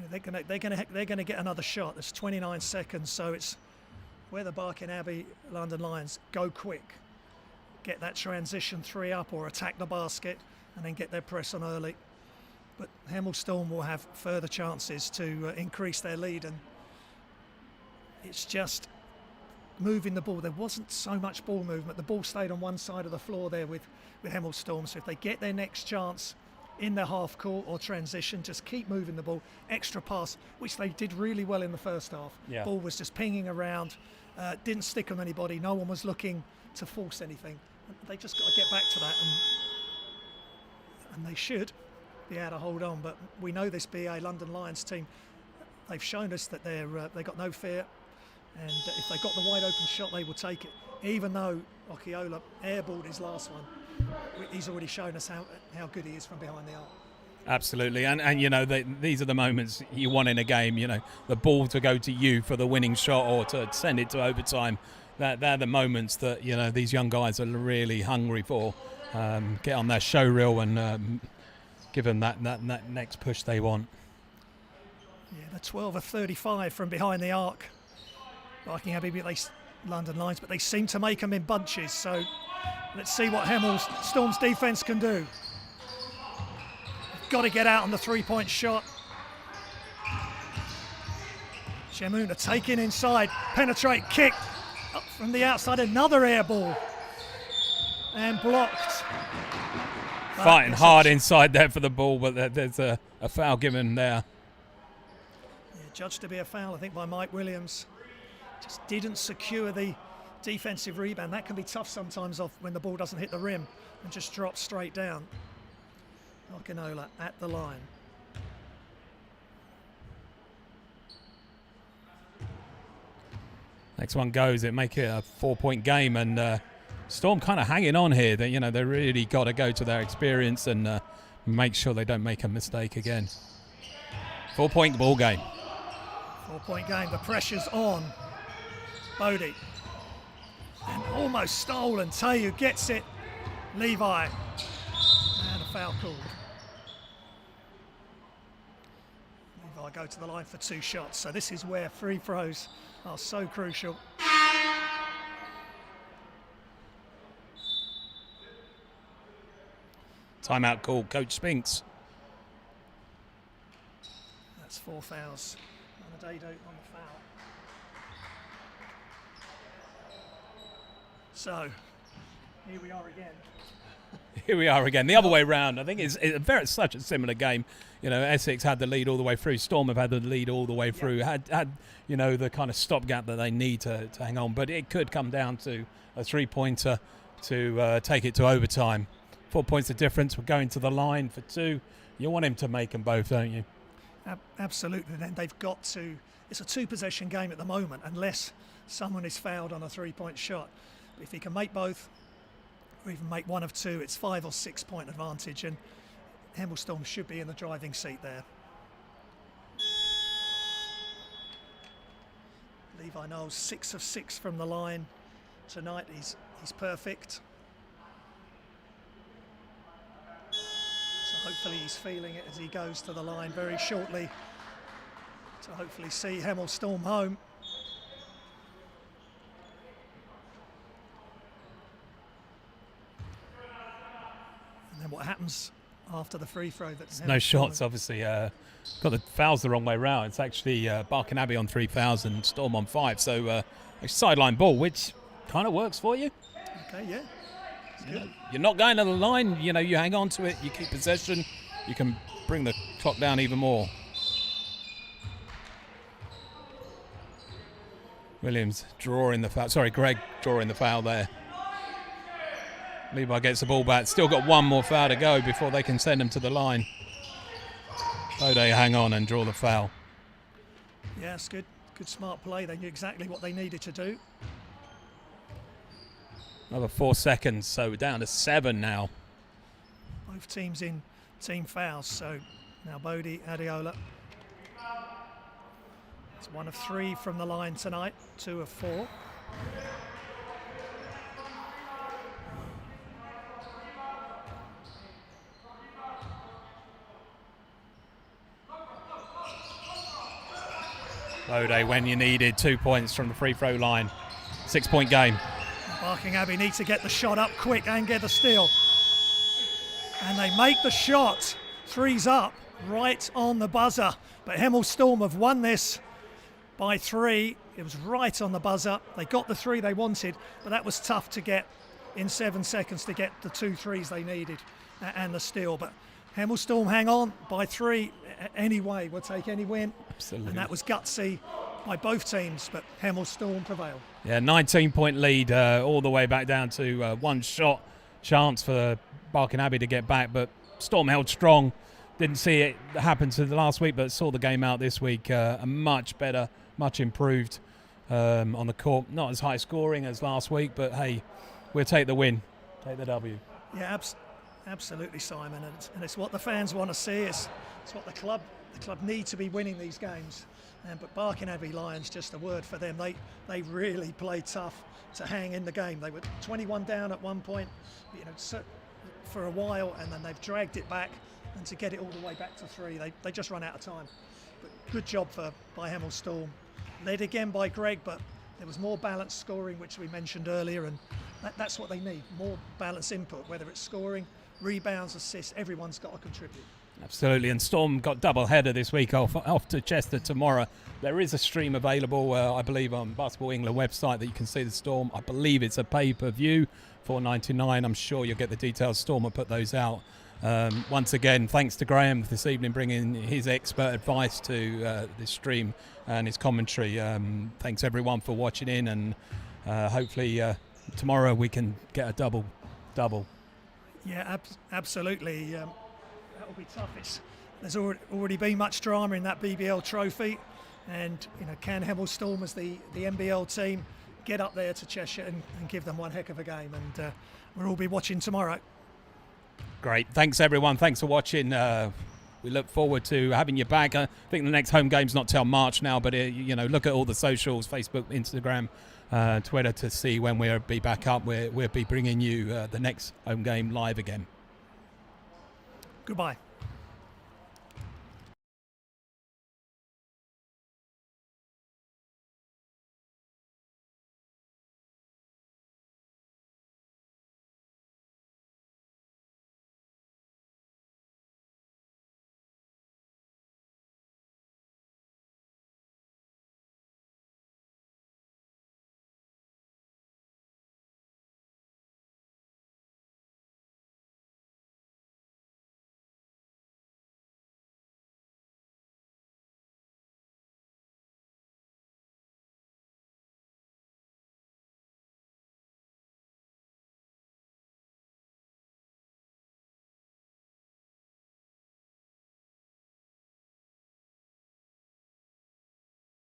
they're gonna get another shot. There's 29 seconds, so it's where the Barking Abbey London Lions go quick. Get that transition 3 up or attack the basket and then get their press on early. But Hemel Storm will have further chances to increase their lead, and it's just moving the ball. There wasn't so much ball movement. The ball stayed on one side of the floor there with Hemel Storm. So if they get their next chance in their half court or transition, just keep moving the ball. Extra pass, which they did really well in the first half. Yeah. Ball was just pinging around, didn't stick on anybody. No one was looking to force anything. They just got to get back to that, and they should be able to hold on. But we know this BA London Lions team, they've shown us that they've got no fear, and if they got the wide open shot, they will take it. Even though Okinola airballed his last one, he's already shown us how good he is from behind the arc. Absolutely, and you know, these are the moments you want in a game. You know, the ball to go to you for the winning shot or to send it to overtime. They're the moments that, you know, these young guys are really hungry for. Get on their show reel and give them that next push they want. Yeah, the 12 of 35 from behind the arc. Barking Abbey beat London Lions, but they seem to make them in bunches. So let's see what Hemel Storm's defense can do. Got to get out on the 3-point shot. Shemuna taking inside, penetrate, kick. Up from the outside, another air ball. And blocked. Fighting hard inside there for the ball, but there's a foul given there. Yeah, judged to be a foul, I think, by Mike Williams. Just didn't secure the defensive rebound. That can be tough sometimes off when the ball doesn't hit the rim and just drops straight down. Okinola at the line. Next one goes, it make it a 4-point game, and Storm kind of hanging on here. They really got to go to their experience and make sure they don't make a mistake again. 4-point ball game. 4-point game. The pressure's on. Bodie. And almost stolen. Tayu gets it. Levi. And a foul called. Levi go to the line for 2 shots. So this is where free throws are so crucial. Timeout call, Coach Spinks. That's 4 fouls. Monadado on the foul. So Here we are again. Here we are again, the other way round. I think it's such a similar game. You know, Essex had the lead all the way through. Storm have had the lead all the way through. Had you know, the kind of stopgap that they need to hang on. But it could come down to a 3-pointer to take it to overtime. 4 points of difference. We're going to the line for 2. You want him to make them both, don't you? Absolutely. Then they've got to. It's a 2-possession game at the moment, unless someone is fouled on a 3-point shot. But if he can make both, or even make one of 2, it's 5 or 6 point advantage, and Hemel Storm should be in the driving seat there. Levi Knowles 6 of 6 from the line tonight. He's perfect. So hopefully he's feeling it as he goes to the line very shortly to hopefully see Hemel Storm home. And then what happens after the free throw? No shots, obviously. Got the fouls the wrong way round. It's actually Barking Abbey on 3,000, Storm on 5. So a sideline ball, which kind of works for you. Okay, yeah. You're not going to the line. You know, you hang on to it. You keep possession. You can bring the clock down even more. Williams drawing the foul. Sorry, Greg drawing the foul there. Levi gets the ball back. Still got one more foul to go before they can send him to the line. Bode hang on and draw the foul. Yeah, it's good. Good smart play. They knew exactly what they needed to do. Another 4 seconds, so we're down to 7 now. Both teams in team fouls, so now Bode, Adeola. It's 1 of 3 from the line tonight, 2 of 4. Bode, when you needed, 2 points from the free throw line. 6-point game. Barking Abbey need to get the shot up quick and get the steal. And they make the shot. 3's up, right on the buzzer. But Hemel Storm have won this by 3. It was right on the buzzer. They got the 3 they wanted, but that was tough to get in 7 seconds to get the 2 threes they needed and the steal. But Hemel Storm hang on by 3 anyway. We'll take any win. Absolutely. And that was gutsy by both teams, but Hemel Storm prevailed. Yeah, 19-point lead all the way back down to 1 shot chance for Barking Abbey to get back, but Storm held strong. Didn't see it happen to the last week, but saw the game out this week. A much better, much improved on the court. Not as high scoring as last week, but hey, we'll take the win, take the W. Yeah, absolutely, Simon, and it's what the fans want to see. It's what the club need to be winning these games. But Barking Abbey Lions, just a word for them. They really played tough to hang in the game. They were 21 down at one point, for a while, and then they've dragged it back, and to get it all the way back to 3, they just run out of time. But good job by Hemel Storm. Led again by Greg, but there was more balanced scoring, which we mentioned earlier, and that's what they need, more balanced input, whether it's scoring, rebounds, assists, everyone's got to contribute. Absolutely, and Storm got double header this week off to Chester tomorrow. There is a stream available, I believe, on Basketball England website that you can see the Storm. I believe it's a pay-per-view, $4.99. I'm sure you'll get the details. Storm will put those out. Once again, thanks to Graham this evening bringing his expert advice to this stream and his commentary. Thanks everyone for watching in, and hopefully tomorrow we can get a double. Yeah, absolutely. That'll be tough. There's already been much drama in that BBL trophy, and can Hemel Storm as the NBL team get up there to Cheshire and give them one heck of a game, and we'll all be watching tomorrow. Great, thanks everyone, thanks for watching. We look forward to having you back. I think the next home game's not till March now, but look at all the socials, Facebook, Instagram, Twitter, to see when we'll be back up. We'll be bringing you the next home game live again. Goodbye.